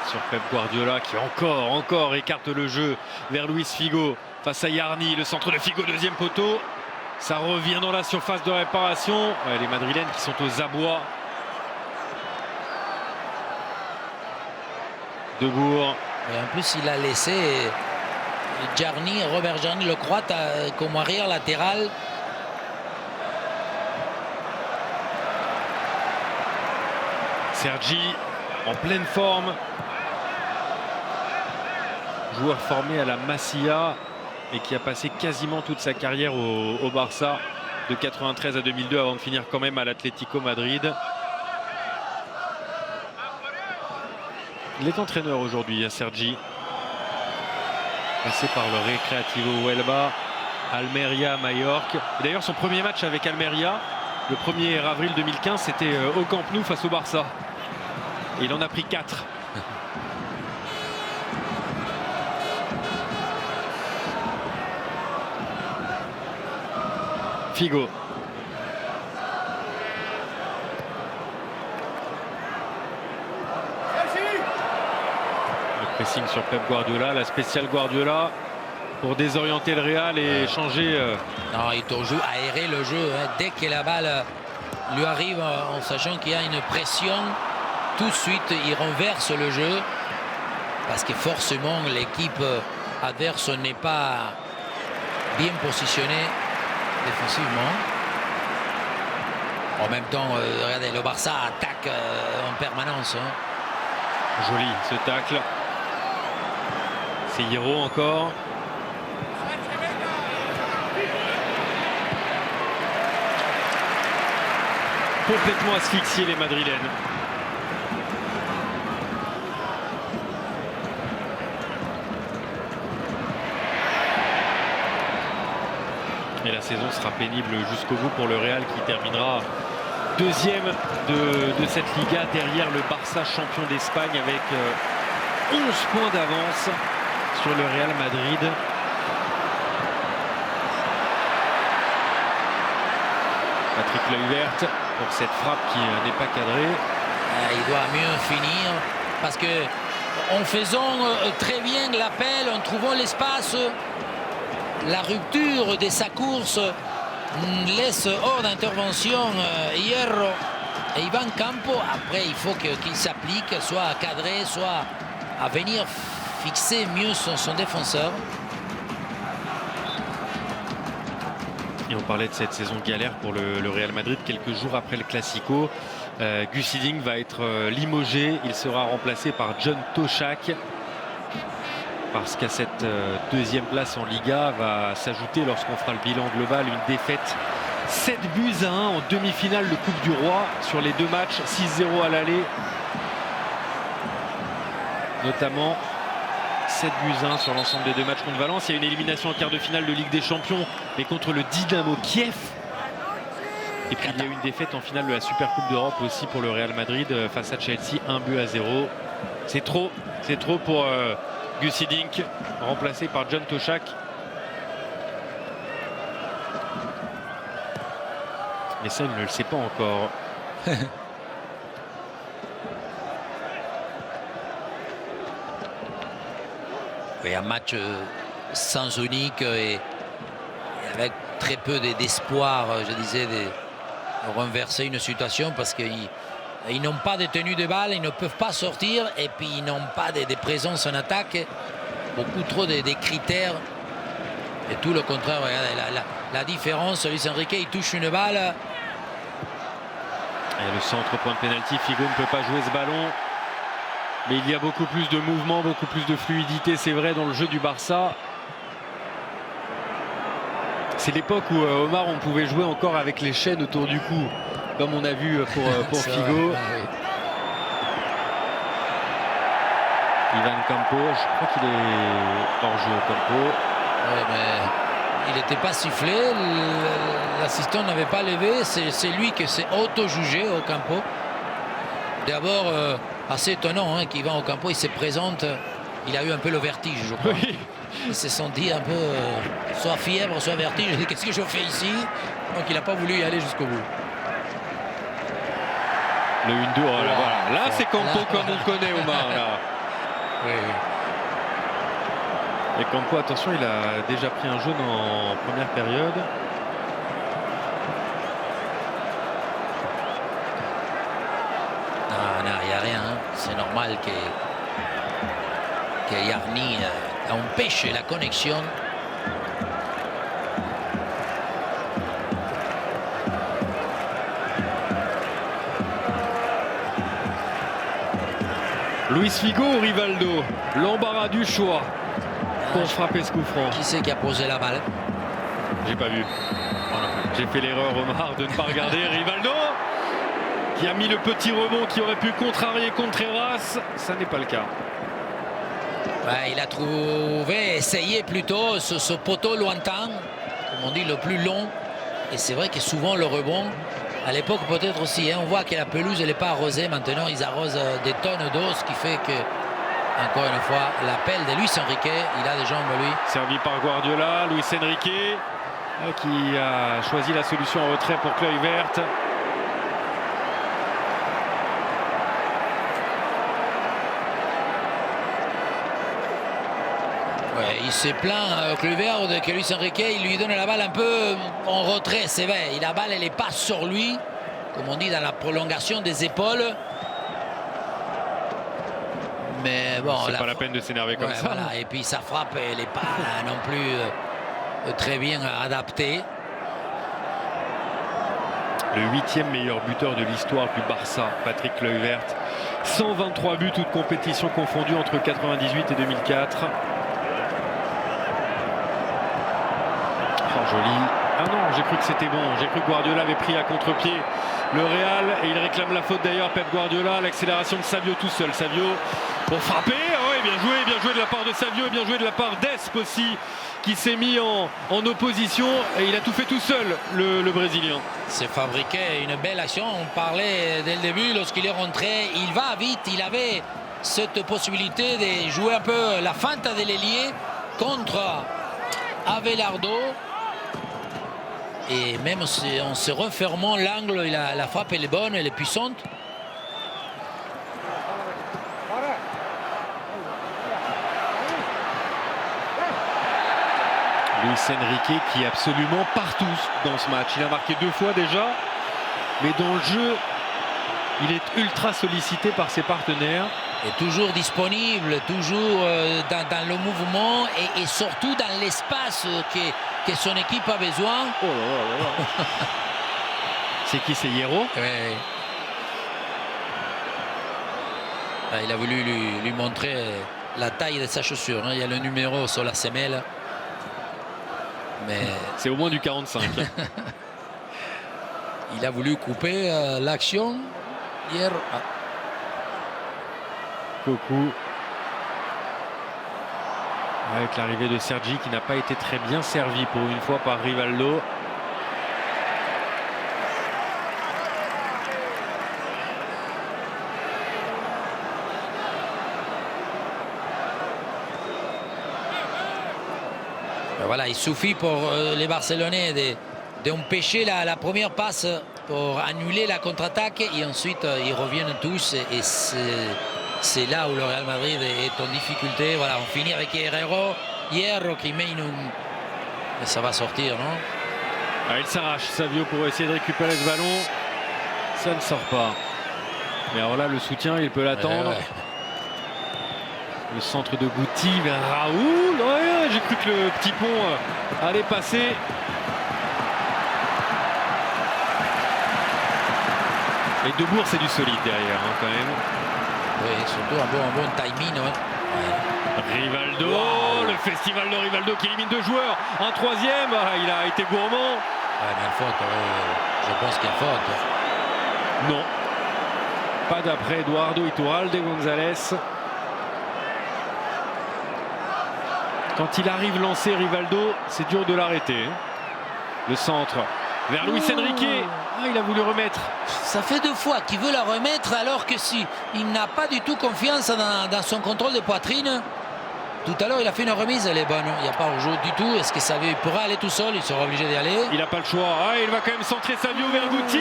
sur Pep Guardiola qui encore écarte le jeu vers Luis Figo face à Yarni. Le centre de Figo, deuxième poteau. Ça revient dans la surface de réparation. Ouais, les Madrilènes qui sont aux abois. Debourg. Et en plus, il a laissé Robert Jarni, le croate, comme arrière latéral. Sergi en pleine forme. Joueur formé à la Masia et qui a passé quasiment toute sa carrière au Barça de 93 à 2002 avant de finir quand même à l'Atlético Madrid. Il est entraîneur aujourd'hui à Sergi. Passé par le Recreativo Huelva, Almeria, Majorque. D'ailleurs son premier match avec Almeria, le 1er avril 2015, c'était au Camp Nou face au Barça. Et il en a pris 4. Figo. pressing sur Pep Guardiola, la spéciale Guardiola pour désorienter le Real et changer. Non, il joue aérer le jeu. Hein. Dès que la balle lui arrive en sachant qu'il y a une pression, tout de suite il renverse le jeu parce que forcément l'équipe adverse n'est pas bien positionnée défensivement. En même temps, regardez, le Barça attaque en permanence. Hein. Joli ce tacle. C'est Hierro encore. Complètement asphyxié les Madrilènes. Et la saison sera pénible jusqu'au bout pour le Real qui terminera deuxième de cette Liga derrière le Barça champion d'Espagne avec 11 points d'avance sur le Real Madrid. Patrick Kluivert pour cette frappe qui n'est pas cadrée. Il doit mieux finir parce que en faisant très bien l'appel, en trouvant l'espace, la rupture de sa course laisse hors d'intervention Hierro et Ivan Campo. Après, il faut qu'il s'applique, soit à cadrer, soit à venir fixer mieux son défenseur. Et on parlait de cette saison galère pour le Real Madrid. Quelques jours après le Classico, Gus Hiddink va être limogé. Il sera remplacé par John Toshak. Parce qu'à cette deuxième place en Liga va s'ajouter, lorsqu'on fera le bilan global, une défaite 7-1 en demi-finale de Coupe du Roi sur les deux matchs, 6-0 à l'aller. Notamment 7-1 sur l'ensemble des deux matchs contre Valence. Il y a une élimination en quart de finale de Ligue des Champions, mais contre le Dynamo Kiev. Et puis il y a eu une défaite en finale de la Super Coupe d'Europe aussi pour le Real Madrid face à Chelsea, 1-0. C'est trop pour Gus Hiddink, remplacé par John Toshak. Mais ça, il ne le sait pas encore. Oui, un match sans unique et avec très peu d'espoir, je disais, de renverser une situation parce qu'ils n'ont pas de tenue de balle, ils ne peuvent pas sortir et puis ils n'ont pas de présence en attaque. Beaucoup trop de critères. Et tout le contraire, regardez la différence. Luis Enrique, il touche une balle. Et le centre, point de pénalty, Figo ne peut pas jouer ce ballon. Mais il y a beaucoup plus de mouvement, beaucoup plus de fluidité, c'est vrai, dans le jeu du Barça. C'est l'époque où, Omar, on pouvait jouer encore avec les chaînes autour du cou, comme on a vu pour Figo. Ivan Campo, je crois qu'il est hors jeu, Campo. Oui, mais il n'était pas sifflé, l'assistant n'avait pas levé, c'est lui qui s'est auto-jugé au Campo. D'abord, assez étonnant hein, qu'il va au Campo, il se présente, il a eu un peu le vertige, je crois. Oui. Il s'est senti un peu soit fièvre, soit vertige. Il dit qu'est-ce que je fais ici? Donc il n'a pas voulu y aller jusqu'au bout. Le 1-2, voilà. Là c'est Campo comme on connaît, Omar. Là. Oui. Et Campo, attention, il a déjà pris un jaune en première période. Non, il n'y a rien. Hein. C'est normal que Yarni empêche la connexion. Luis Figo ou Rivaldo? L'embarras du choix pour frapper ce coup franc. Qui c'est qui a posé la balle? J'ai pas vu. Voilà. J'ai fait l'erreur, Omar, de ne pas regarder. Rivaldo qui a mis le petit rebond qui aurait pu contrarier Contreras. Ça n'est pas le cas. Ouais, il a trouvé, essayé plutôt ce poteau lointain, comme on dit, le plus long. Et c'est vrai que souvent le rebond, à l'époque peut-être aussi, hein, on voit que la pelouse elle n'est pas arrosée. Maintenant ils arrosent des tonnes d'eau, ce qui fait que, encore une fois, l'appel de Luis Enrique, il a des jambes lui. Servi par Guardiola, Luis Enrique qui a choisi la solution en retrait pour Kluivert. Ouais, il s'est plaint Kluivert que Luis Enrique il lui donne la balle un peu en retrait, c'est vrai. La balle elle est pas sur lui, comme on dit dans la prolongation des épaules. Mais bon, c'est pas la peine de s'énerver comme ça. Voilà. Et puis sa frappe elle n'est pas non plus très bien adaptée. Le 8e meilleur buteur de l'histoire du Barça, Patrick Kluivert. 123 buts, toutes compétitions confondues entre 98 et 2004. Oh, joli. Ah non, j'ai cru que c'était bon. J'ai cru que Guardiola avait pris à contre-pied le Real. Et il réclame la faute d'ailleurs, Pep Guardiola. L'accélération de Savio tout seul. Savio pour frapper. Ah ouais, bien joué de la part de Savio. Et bien joué de la part d'Esp aussi, qui s'est mis en opposition. Et il a tout fait tout seul, le Brésilien. C'est fabriqué une belle action. On parlait dès le début, lorsqu'il est rentré, il va vite. Il avait cette possibilité de jouer un peu la feinte de l'ailier contre Abelardo. Et même en se refermant l'angle, la frappe elle est bonne, elle est puissante. Luis Enrique qui est absolument partout dans ce match. Il a marqué 2 fois déjà, mais dans le jeu, il est ultra sollicité par ses partenaires. Et toujours disponible, toujours dans le mouvement et surtout dans l'espace que son équipe a besoin. Oh là là là. C'est qui, c'est Hierro? Oui. Là, il a voulu lui montrer la taille de sa chaussure. Hein. Il y a le numéro sur la semelle. Mais c'est au moins du 45. Il a voulu couper l'action hier. Cocu. Avec l'arrivée de Sergi qui n'a pas été très bien servi pour une fois par Rivaldo. Voilà, il suffit pour les Barcelonais d'empêcher la première passe pour annuler la contre-attaque et ensuite ils reviennent tous et c'est là où le Real Madrid est en difficulté. Voilà, on finit avec Hierro qui met une... Et ça va sortir, non? Ah, il s'arrache, Savio, pour essayer de récupérer ce ballon. Ça ne sort pas. Mais alors là, le soutien, il peut l'attendre. Ouais. Le centre de Guti vers Raoul. Ouais, j'ai cru que le petit pont allait passer. Et Debourg, c'est du solide derrière, hein, quand même. Oui, surtout un bon timing. Ouais. Rivaldo, wow. Le festival de Rivaldo qui élimine 2 joueurs. Un 3e, il a été gourmand. Ouais, mais faute, je pense qu'il y a faute. Non. Pas d'après Eduardo Iturralde González. Quand il arrive lancé Rivaldo, c'est dur de l'arrêter. Le centre vers Luis Enrique. Ah, il a voulu remettre. Ça fait 2 fois qu'il veut la remettre alors que si il n'a pas du tout confiance dans son contrôle de poitrine. Tout à l'heure, il a fait une remise, elle est bonne. Il n'y a pas hors-jeu du tout. Est-ce que Savio pourra aller tout seul? Il sera obligé d'y aller. Il n'a pas le choix. Ah, il va quand même centrer Savio vers Guti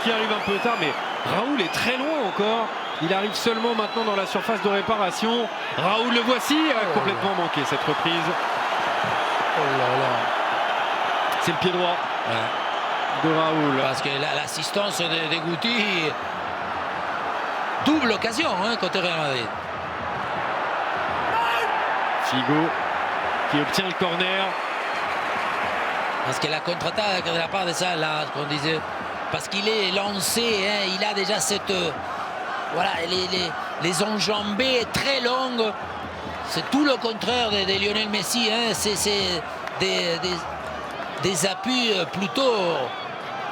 qui arrive un peu tard. Mais Raoul est très loin encore. Il arrive seulement maintenant dans la surface de réparation. Raoul, le voici. A complètement manqué cette reprise. Oh là là. C'est le pied droit de Raoul. Parce que l'assistance de Guti, double occasion côté Real Madrid. Figo qui obtient le corner. Parce que la contre-attaque de la part de ça, là, qu'on disait, parce qu'il est lancé, il a déjà cette... voilà, les enjambées très longues. C'est tout le contraire de Lionel Messi. C'est des appuis plutôt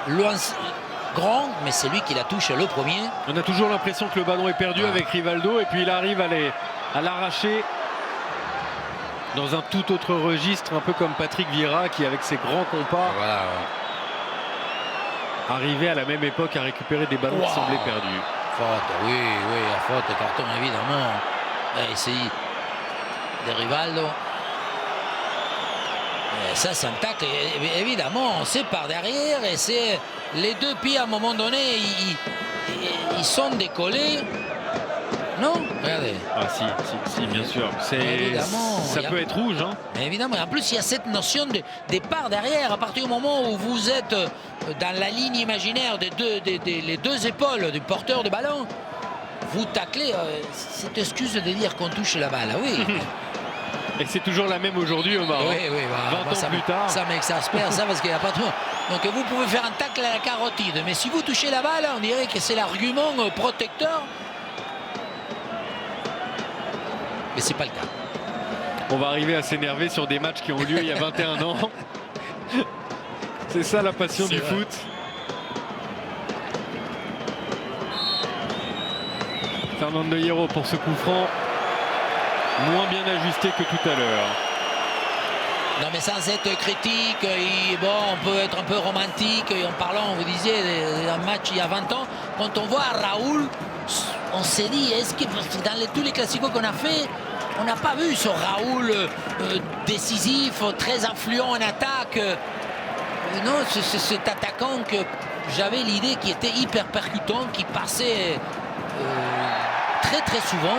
loin, grands, mais c'est lui qui la touche le premier. On a toujours l'impression que le ballon est perdu avec Rivaldo et puis il arrive à l'arracher dans un tout autre registre, un peu comme Patrick Vieira qui, avec ses grands compas, arrivait à la même époque à récupérer des ballons qui semblaient perdus. Faute, oui, la faute, carton évidemment. Ici, de Rivaldo. Et ça, c'est un tacle, évidemment, c'est par derrière et c'est les 2 pieds à un moment donné, ils sont décollés. Non, regardez. Ah si, bien sûr. Ça peut être rouge. Hein. Mais évidemment, en plus il y a cette notion de départ derrière. À partir du moment où vous êtes dans la ligne imaginaire les deux épaules du porteur de ballon, vous taclez. Cette excuse de dire qu'on touche la balle, oui. Et c'est toujours la même aujourd'hui, Omar. Oui, 20 ans plus tard. Ça m'exaspère, ça, parce qu'il n'y a pas trop. Donc vous pouvez faire un tacle à la carotide, mais si vous touchez la balle, on dirait que c'est l'argument protecteur. Mais c'est pas le cas. On va arriver à s'énerver sur des matchs qui ont lieu il y a 21 ans. C'est ça la passion du foot. Fernando Hierro pour ce coup franc. Moins bien ajusté que tout à l'heure. Non, mais sans être critique, on peut être un peu romantique. En parlant, vous disiez, d'un match il y a 20 ans, quand on voit Raoul, on s'est dit, est-ce que dans tous les classicos qu'on a fait, on n'a pas vu ce Raoul décisif, très influent en attaque. Non, c'est cet attaquant que j'avais l'idée qui était hyper percutant, qui passait très très souvent,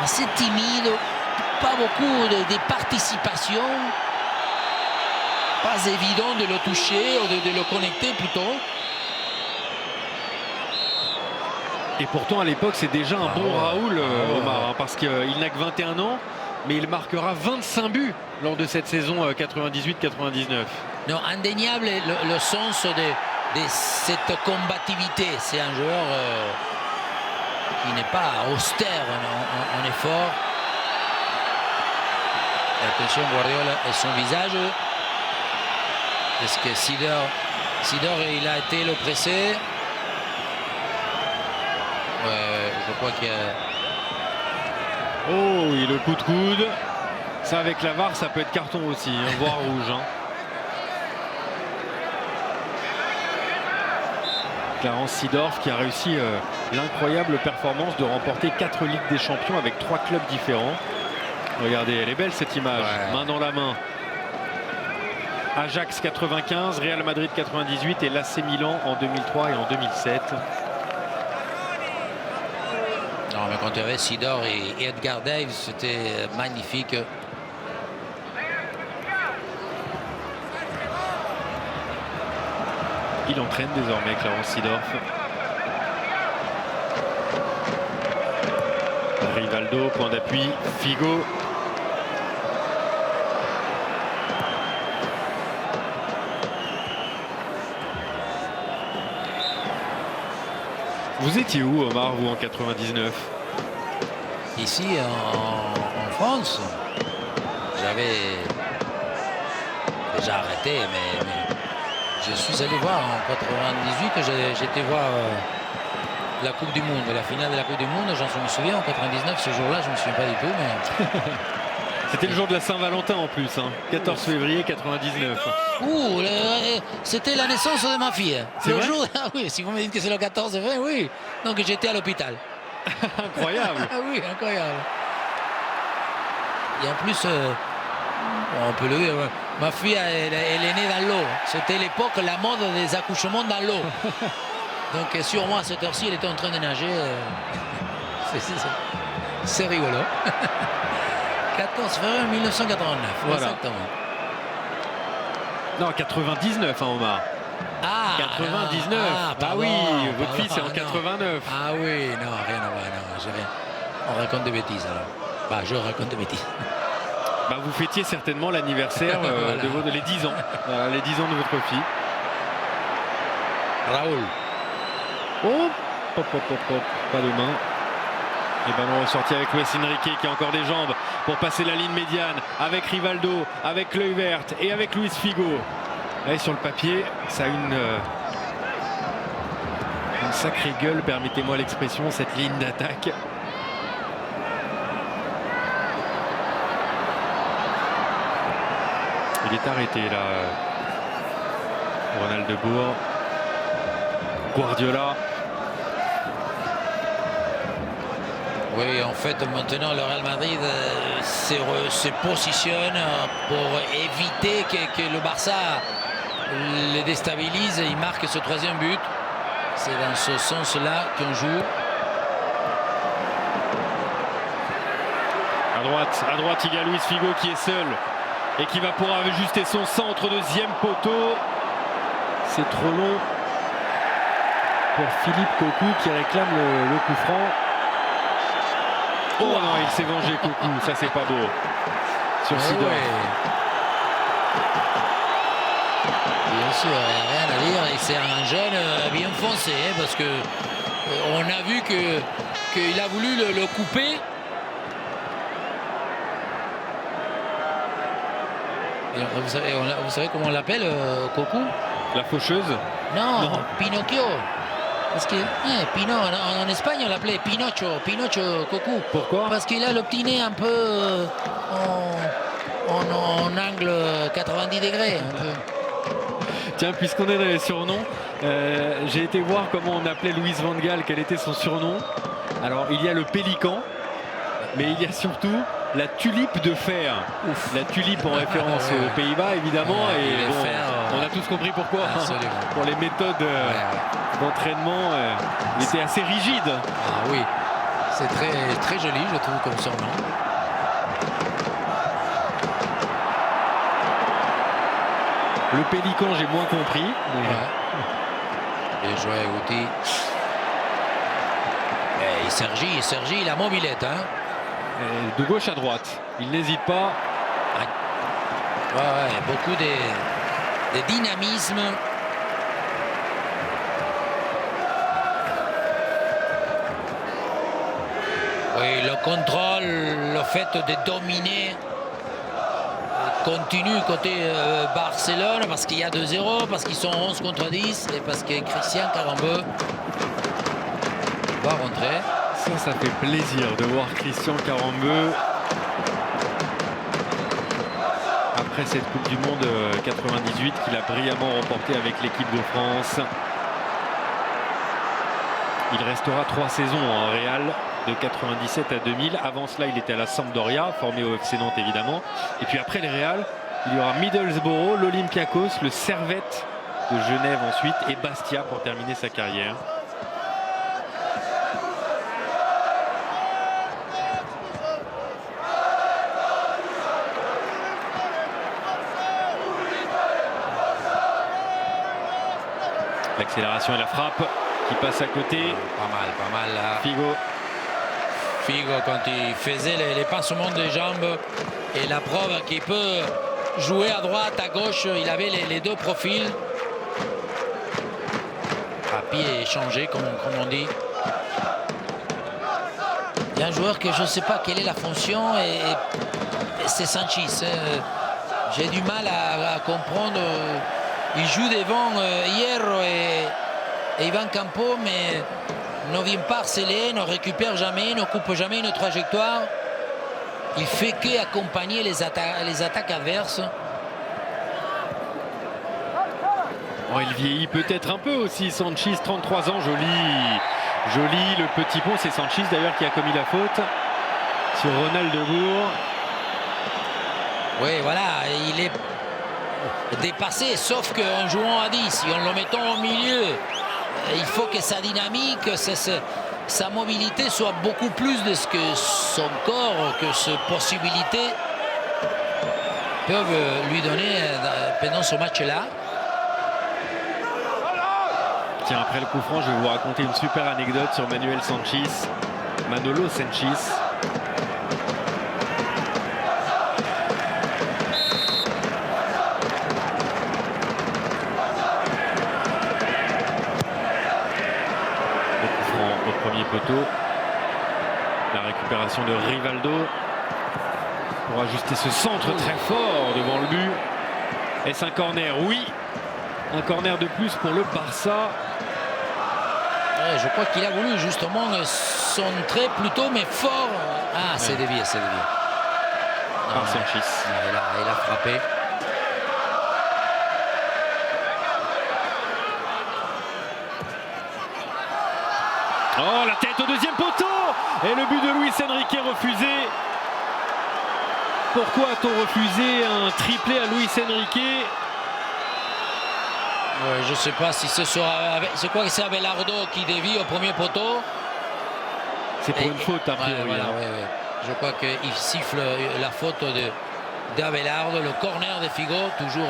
assez timide, pas beaucoup de participation, pas évident de le toucher ou de le connecter plutôt. Et pourtant à l'époque c'est déjà un bon Raoul, Omar, hein, parce qu'il n'a que 21 ans, mais il marquera 25 buts lors de cette saison 98-99. Non, indéniable le sens de cette combativité. C'est un joueur qui n'est pas austère en effort. Et attention, Guardiola et son visage. Est-ce que Sidor il a été le pressé? Ouais, je crois qu'il y a... Oh, et le coup de coude. Ça avec la VAR, ça peut être carton aussi, hein, voire rouge. Hein. Clarence Seedorf qui a réussi l'incroyable performance de remporter 4 Ligues des Champions avec 3 clubs différents. Regardez, elle est belle cette image, main dans la main. Ajax 95, Real Madrid 98 et l'AC Milan en 2003 et en 2007. Non, mais quand il y avait Sidor et Edgar Davies, c'était magnifique. Il entraîne désormais Clarence Seedorf. Rivaldo, point d'appui, Figo. Vous étiez où, Omar, vous, en 99? Ici, en France, j'avais déjà arrêté, mais je suis allé voir en 98, j'étais voir la Coupe du Monde, la finale de la Coupe du Monde, j'en me souviens, en 99, ce jour-là, je ne me souviens pas du tout, mais... C'était le jour de la Saint-Valentin en plus, hein. 14 février 99. Ouh, c'était la naissance de ma fille. C'est vrai? jour, ah oui, si vous me dites que c'est le 14 février, oui. Donc j'étais à l'hôpital. Incroyable. Ah oui, incroyable. Et en plus, on peut le dire, ma fille, elle est née dans l'eau. C'était l'époque, la mode des accouchements dans l'eau. Donc sur moi, à cette heure-ci, elle était en train de nager. C'est rigolo. 14 février 1989. Voilà. Exactement. Non, 99, hein, Omar. Ah, 99. Pardon, oui, pardon, votre fille, c'est en non. 89. Ah oui, non, rien à voir, non, j'ai rien. On raconte des bêtises alors. Bah, je raconte des bêtises. Bah, vous fêtiez certainement l'anniversaire Voilà. de les 10 ans. Voilà, les 10 ans de votre fille. Raoul. Oh, hop, hop, hop, hop. Pas de main. Et ballon ressorti avec Luis Enrique qui a encore des jambes pour passer la ligne médiane avec Rivaldo, avec l'œil verte et avec Luis Figo. Et sur le papier, ça a une sacrée gueule, permettez-moi l'expression, cette ligne d'attaque. Il est arrêté là, Ronald de Boer. Guardiola. Oui, en fait, maintenant, le Real Madrid se positionne pour éviter que le Barça le déstabilise. Il marque ce troisième but. C'est dans ce sens-là qu'on joue. droite. À droite, il y a Luis Figo qui est seul et qui va pouvoir ajuster son centre. Deuxième poteau. C'est trop long pour Philippe Cocu qui réclame le coup franc. Oh non, il s'est vengé Cocu. Ça, c'est pas beau. Sur Seedorf. Bien sûr, rien à dire. Et c'est un jeune bien foncé, hein, parce que on a vu qu'il a voulu le couper. Et vous savez comment on l'appelle, Cocu? La faucheuse? Non, Pinocchio. Parce que en Espagne on l'appelait Pinocho Cocu. Pourquoi? Parce qu'il a le petit nez un peu en angle 90 degrés. Un peu. Tiens, puisqu'on est dans les surnoms, j'ai été voir comment on appelait Louis van Gaal, quel était son surnom. Alors, il y a le pélican, mais il y a surtout la tulipe de fer. Ouf. La tulipe en référence aux Pays-Bas, évidemment. Et bon, on a tous compris pourquoi. Pour les méthodes d'entraînement, il était assez rigide. Ah oui, c'est très, très joli, je trouve, comme surnom. Le pélican, j'ai moins compris. Bien joué, Outi. Et Sergi, la mobilette. Hein. De gauche à droite, il n'hésite pas. Beaucoup de dynamisme. Oui, le contrôle, le fait de dominer continue côté Barcelone, parce qu'il y a 2-0, parce qu'ils sont 11 contre 10 et parce que Christian Carambeu va rentrer. Ça fait plaisir de voir Christian Carambeu après cette Coupe du Monde 98 qu'il a brillamment remportée avec l'équipe de France. Il restera 3 saisons en Real, de 97 à 2000. Avant cela, il était à la Sampdoria, formé au FC Nantes évidemment. Et puis après le Real, il y aura Middlesbrough, l'Olympiakos, le Servette de Genève ensuite et Bastia pour terminer sa carrière. L'accélération et la frappe qui passe à côté. Pas mal là. Figo, quand il faisait les passements de jambes, et la preuve qu'il peut jouer à droite, à gauche, il avait les deux profils. À pied échangé, comme on dit. Il y a un joueur que je ne sais pas quelle est la fonction, et c'est Sanchis. J'ai du mal à comprendre. Il joue devant Hierro et Ivan Campo, mais ne vient pas harceler, ne récupère jamais, ne coupe jamais une trajectoire. Il fait qu'accompagner les attaques adverses. Oh, il vieillit peut-être un peu aussi, Sanchis, 33 ans, joli. Le petit pont, c'est Sanchis d'ailleurs qui a commis la faute sur Ronald de Boer. Oui, voilà, il est dépassé, sauf qu'en jouant à 10, et en le mettant au milieu, il faut que sa dynamique, sa mobilité soit beaucoup plus de ce que son corps, que ses possibilités peuvent lui donner pendant ce match-là. Tiens, après le coup franc, je vais vous raconter une super anecdote sur Manuel Sanchis, Manolo Sanchis. Au premier poteau, la récupération de Rivaldo pour ajuster ce centre très fort devant le but. Est-ce un corner? Oui, un corner de plus pour le Barça. Ouais, je crois qu'il a voulu justement centrer plutôt, mais fort. Ah, c'est dévié, c'est dévié. Par Sanchis. Il a frappé. Oh, la tête au deuxième poteau! Et le but de Luis Enrique refusé. Pourquoi a-t-on refusé un triplé à Luis Enrique? Je ne sais pas si ce sera... Je crois que c'est Abelardo qui dévie au premier poteau. C'est pour une faute, a priori. Voilà, hein. Je crois qu'il siffle la faute d'Abelardo, le corner de Figo, toujours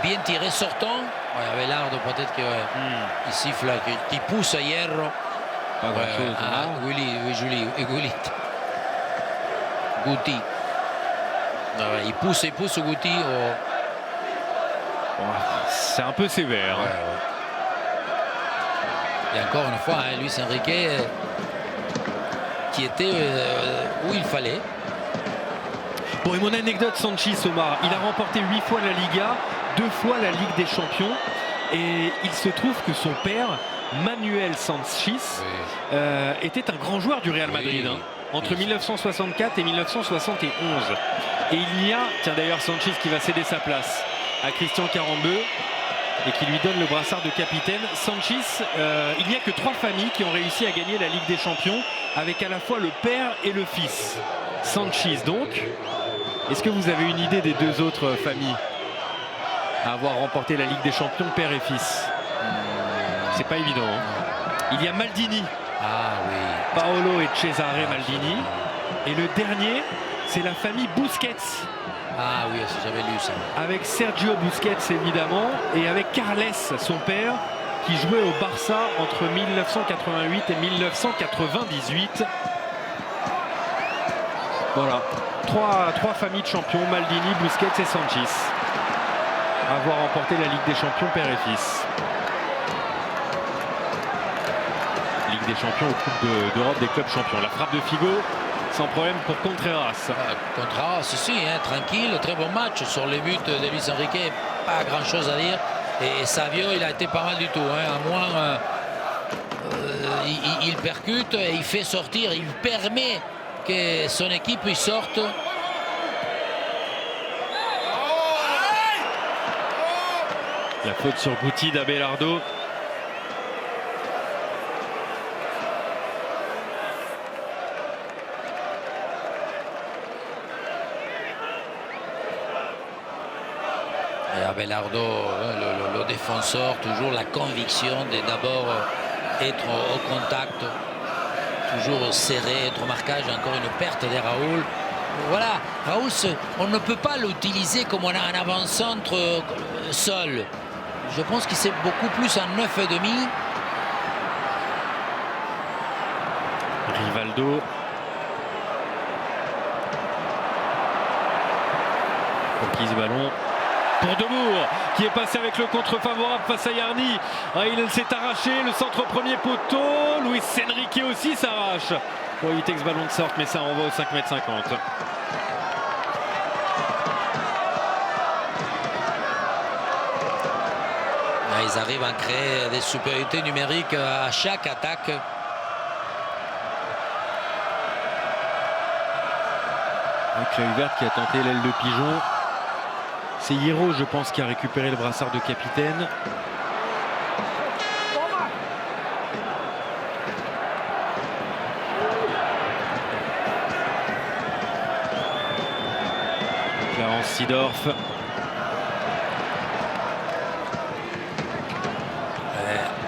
bien tiré, sortant. Ouais, Abelardo peut-être qu'il siffle, qu'il pousse Hierro. Pas grand-chose. Guti. Il pousse Guti. C'est un peu sévère. Et encore une fois, Luis Enrique qui était où il fallait. Bon, et mon anecdote, Sanchis, Omar, il a remporté 8 fois la Liga, 2 fois la Ligue des Champions. Et il se trouve que son père, Manuel Sanchis, était un grand joueur du Real Madrid, entre 1964 et 1971. Et il y a, tiens d'ailleurs Sanchis qui va céder sa place à Christian Carambeu et qui lui donne le brassard de capitaine. Sanchis, il n'y a que 3 familles qui ont réussi à gagner la Ligue des Champions avec à la fois le père et le fils. Sanchis donc. Est-ce que vous avez une idée des 2 autres familles à avoir remporté la Ligue des Champions, père et fils? C'est pas évident. Il y a Maldini. Paolo et Cesare Maldini. Et le dernier, c'est la famille Busquets. Ah oui, j'avais lu ça. Avec Sergio Busquets évidemment et avec Carles, son père, qui jouait au Barça entre 1988 et 1998. Voilà, trois familles de champions, Maldini, Busquets et Sanchis, à avoir remporté la Ligue des Champions père et fils. Ligue des Champions aux Coupes d'Europe des clubs champions. La frappe de Figo, sans problème pour Contreras. Contreras, si, tranquille, très bon match sur les buts de Luis Enrique, pas grand chose à dire. Et Savio, il a été pas mal du tout, à moins il percute et il fait sortir, il permet que son équipe y sorte. La faute sur Guti d'Abelardo. Et Abelardo, le défenseur, toujours la conviction de d'abord être au contact, toujours serré, être au marquage. Encore une perte de Raoul. Voilà, Raoul, on ne peut pas l'utiliser comme on a un avant-centre seul. Je pense qu'il c'est beaucoup plus un 9,5. Rivaldo. Pour qui ce ballon? Pour Debourg, qui est passé avec le contre favorable face à Yarni. Il s'est arraché, le centre premier poteau. Luis Enrique aussi s'arrache pour éviter que ce ballon de sorte, mais ça renvoie au 5,50 m. Ils arrivent à créer des supériorités numériques à chaque attaque. Avec l'œil vert qui a tenté l'aile de pigeon. C'est Hierro, je pense, qui a récupéré le brassard de capitaine. Clarence Seedorf.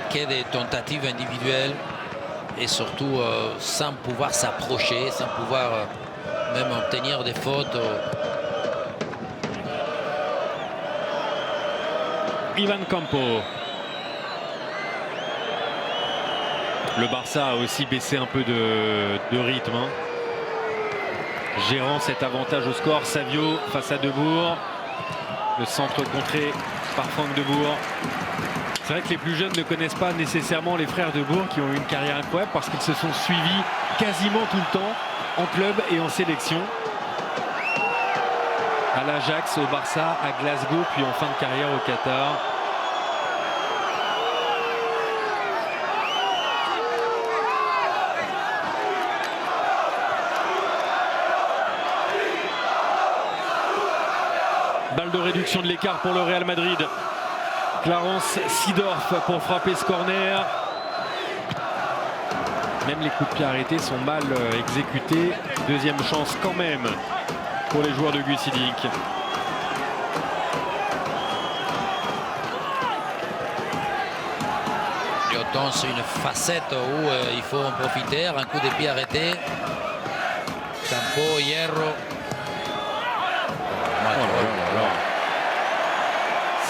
Qu'il y ait des tentatives individuelles et surtout sans pouvoir s'approcher, sans pouvoir même obtenir des fautes. Ivan Campo. Le Barça a aussi baissé un peu de rythme. Gérant cet avantage au score. Savio face à Debourg. Le centre contré par Franck Debourg. C'est vrai que les plus jeunes ne connaissent pas nécessairement les frères Debourg qui ont eu une carrière incroyable parce qu'ils se sont suivis quasiment tout le temps en club et en sélection. À l'Ajax, au Barça, à Glasgow, puis en fin de carrière au Qatar. Balle de réduction de l'écart pour le Real Madrid. Clarence Seedorf pour frapper ce corner. Même les coups de pied arrêtés sont mal exécutés. Deuxième chance quand même pour les joueurs de Guus Hiddink. Et autant c'est une facette où il faut en profiter. Un coup de pied arrêté. Campo, Hierro.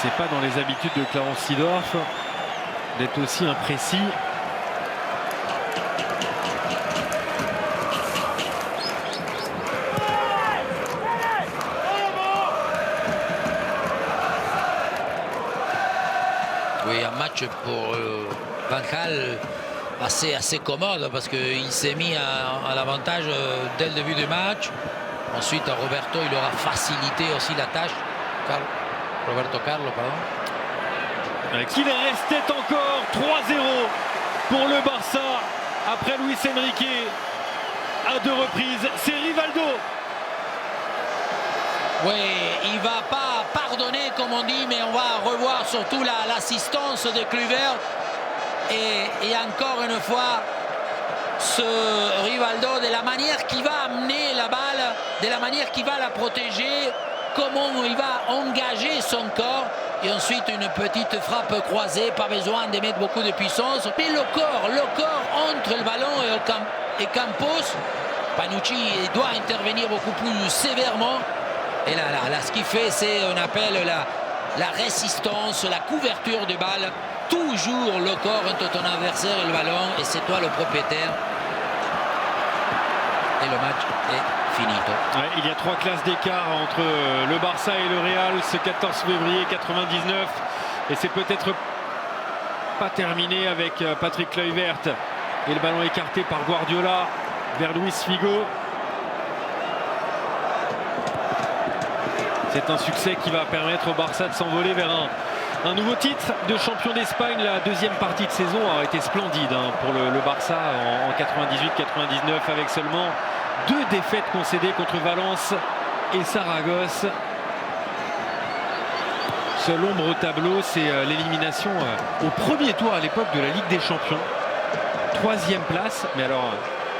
C'est pas dans les habitudes de Clarence Seedorf d'être aussi imprécis. Oui, un match pour Van Gaal assez commode parce qu'il s'est mis à l'avantage dès le début du match. Ensuite, à Roberto, il aura facilité aussi la tâche. Roberto Carlos, pardon. Qu'il restait encore 3-0 pour le Barça après Luis Enrique à 2 reprises. C'est Rivaldo. Oui, il ne va pas pardonner comme on dit, mais on va revoir surtout l'assistance de Kluivert. Et encore une fois, ce Rivaldo, de la manière qu'il va amener la balle, de la manière qu'il va la protéger, comment il va engager son corps. Et ensuite une petite frappe croisée, pas besoin de mettre beaucoup de puissance. Mais le corps entre le ballon et Campos. Panucci doit intervenir beaucoup plus sévèrement. Et là, ce qu'il fait, c'est, on appelle la résistance, la couverture de balle. Toujours le corps entre ton adversaire et le ballon, et c'est toi le propriétaire. Et le match est finito. Ouais, il y a 3 classes d'écart entre le Barça et le Real ce 14 février 99. Et c'est peut-être pas terminé avec Patrick Kluivert. Et le ballon écarté par Guardiola vers Luis Figo. C'est un succès qui va permettre au Barça de s'envoler vers un nouveau titre de champion d'Espagne. La deuxième partie de saison a été splendide pour le Barça en 98-99 avec seulement 2 défaites concédées contre Valence et Saragosse. Seul ombre au tableau, c'est l'élimination au premier tour à l'époque de la Ligue des Champions. 3e place, mais alors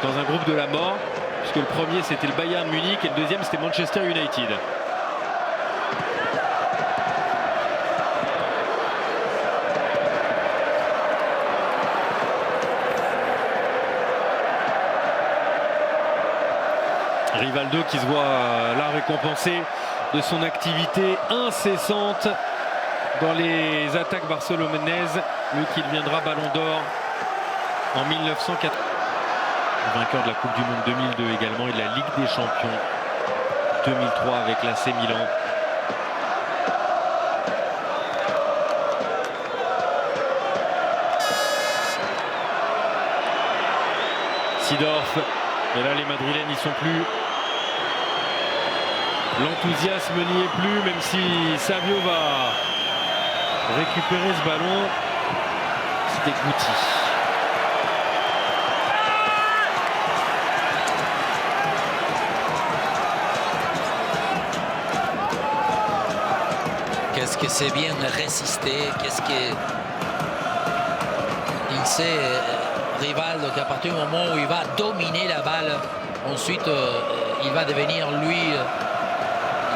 dans un groupe de la mort, puisque le premier c'était le Bayern Munich et le deuxième c'était Manchester United. Rivaldo qui se voit là récompensé de son activité incessante dans les attaques barcelonaises. Lui qui deviendra Ballon d'Or en 1904. Vainqueur de la Coupe du Monde 2002 également et de la Ligue des Champions 2003 avec l'AC Milan. Seedorf. Et là les Madrilènes n'y sont plus. L'enthousiasme n'y est plus, même si Savio va récupérer ce ballon. C'était Guti. Qu'est-ce que c'est bien résister, qu'est-ce que il sait, Rivaldo, qu'à partir du moment où il va dominer la balle, ensuite il va devenir lui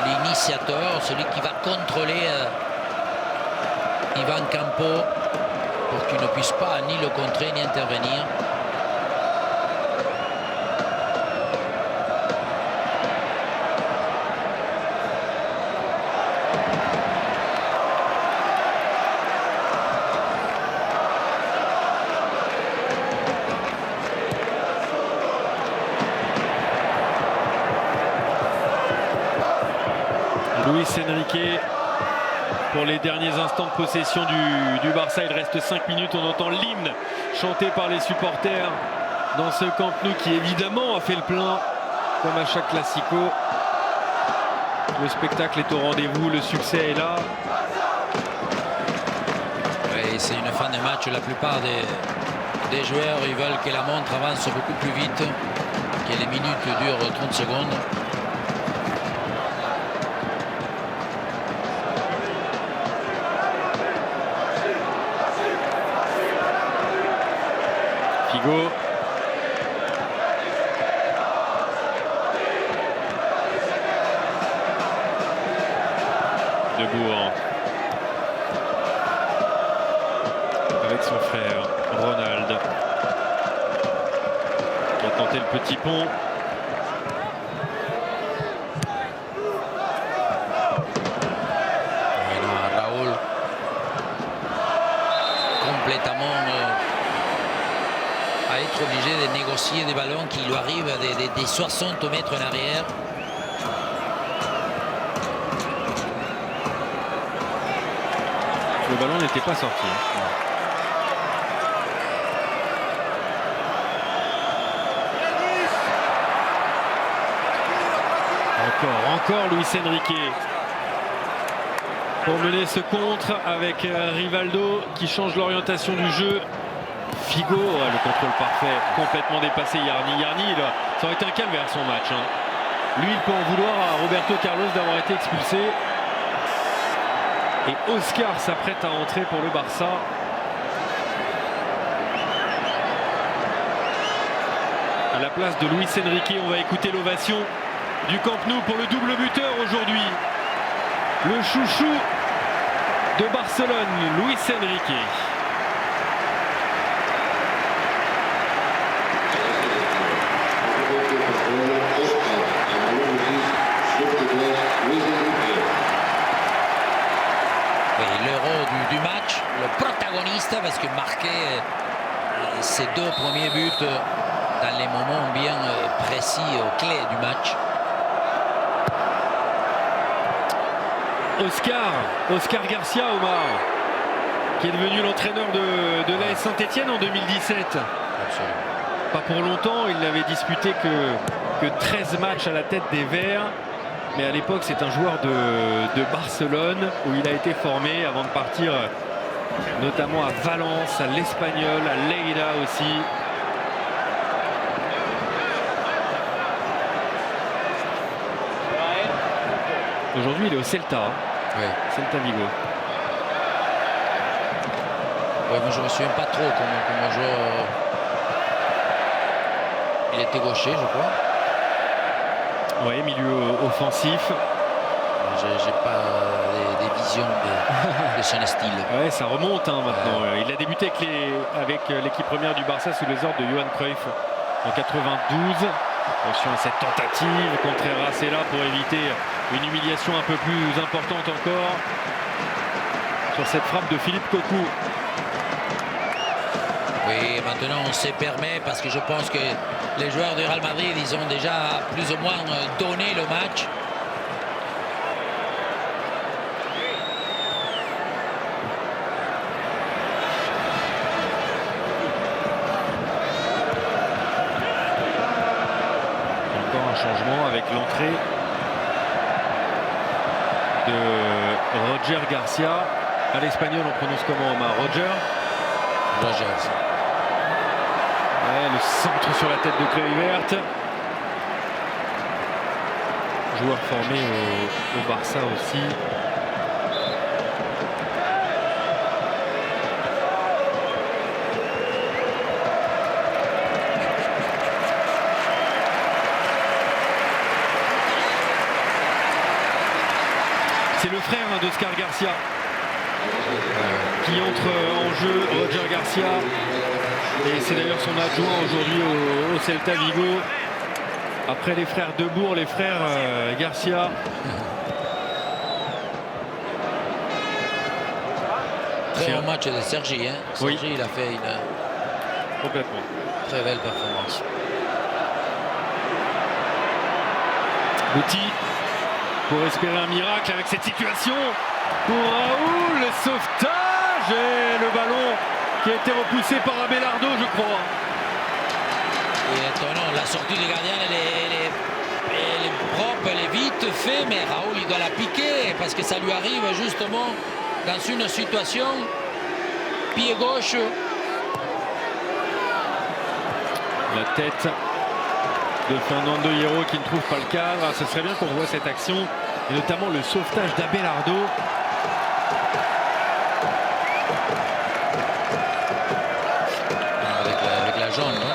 l'initiateur, celui qui va contrôler Ivan Campo pour qu'il ne puisse pas ni le contrer ni intervenir. Luis Enrique pour les derniers instants de possession du Barça. Il reste 5 minutes. On entend l'hymne chanté par les supporters dans ce Camp Nou qui évidemment a fait le plein comme à chaque Classico. Le spectacle est au rendez-vous, le succès est là. Oui, c'est une fin de match. La plupart des joueurs ils veulent que la montre avance beaucoup plus vite, que les minutes durent 30 secondes. Figo. Debourg. Avec son frère Ronald. Qui a tenté le petit pont. être obligé de négocier des ballons qui lui arrivent des 60 mètres en arrière. Le ballon n'était pas sorti. Encore Luis Enrique pour mener ce contre avec Rivaldo qui change l'orientation du jeu. Figo, le contrôle parfait, complètement dépassé Yarni. Yarni, ça aurait été un calvaire son match. Lui, il peut en vouloir à Roberto Carlos d'avoir été expulsé. Et Oscar s'apprête à entrer pour le Barça. À la place de Luis Enrique, on va écouter l'ovation du Camp Nou pour le double buteur aujourd'hui. Le chouchou de Barcelone, Luis Enrique. L'héros du match, le protagoniste, parce que marquait ses 2 premiers buts dans les moments bien précis, clés du match. Oscar Garcia, Omar, qui est devenu l'entraîneur de l'AS Saint-Etienne en 2017. Absolument. Pas pour longtemps, il n'avait disputé que 13 matchs à la tête des Verts. Mais à l'époque, c'est un joueur de Barcelone où il a été formé avant de partir notamment à Valence, à l'Espagnol, à Lleida aussi. Aujourd'hui, il est au Celta. Oui. Celta Vigo. Ouais, moi je me souviens pas trop comment joueur. Il était gaucher, je crois. Oui, milieu offensif. J'ai pas des visions de son style. Ouais, ça remonte maintenant. Il a débuté avec l'équipe première du Barça sous les ordres de Johan Cruyff en 92. Attention à cette tentative. Contreras est là pour éviter une humiliation un peu plus importante encore sur cette frappe de Philippe Cocu. Oui, maintenant on se permet parce que je pense que les joueurs du Real Madrid, ils ont déjà plus ou moins donné le match. Encore un changement avec l'entrée de Roger Garcia. À l'espagnol, on prononce comment, Omar? Roger. Ouais, le centre sur la tête de Kluivert. Joueur formé au Barça aussi. C'est le frère d'Oscar Garcia qui entre en jeu, Roger Garcia. Et c'est d'ailleurs son adjoint aujourd'hui au Celta Vigo. Après les frères Debourg, les frères Garcia. Très bon match de Sergi. Sergi, oui. Il a fait une complètement très belle performance. Guti pour espérer un miracle avec cette situation. Pour Raoul, le sauvetage et le ballon qui a été repoussé par Abelardo, je crois. Et étonnant, la sortie du gardien, elle est propre, elle est vite faite, mais Raoul, il doit la piquer parce que ça lui arrive justement dans une situation pied gauche. La tête de Fernando Hierro qui ne trouve pas le cadre. Ce serait bien qu'on voit cette action et notamment le sauvetage d'Abelardo. Avec la jaune, non?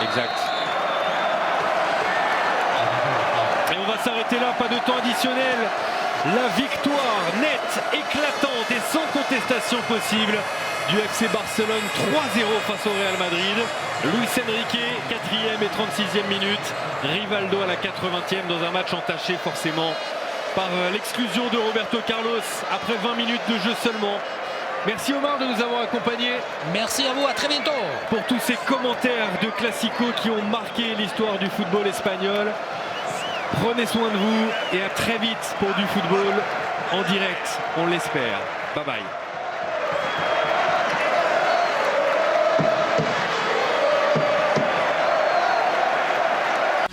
Exact. Et on va s'arrêter là, pas de temps additionnel. La victoire nette, éclatante et sans contestation possible du FC Barcelone 3-0 face au Real Madrid. Luis Enrique, 4e et 36e minute. Rivaldo à la 80e dans un match entaché forcément par l'exclusion de Roberto Carlos après 20 minutes de jeu seulement. Merci Omar de nous avoir accompagnés. Merci à vous, à très bientôt. Pour tous ces commentaires de Classico qui ont marqué l'histoire du football espagnol. Prenez soin de vous et à très vite pour du football en direct, on l'espère. Bye bye.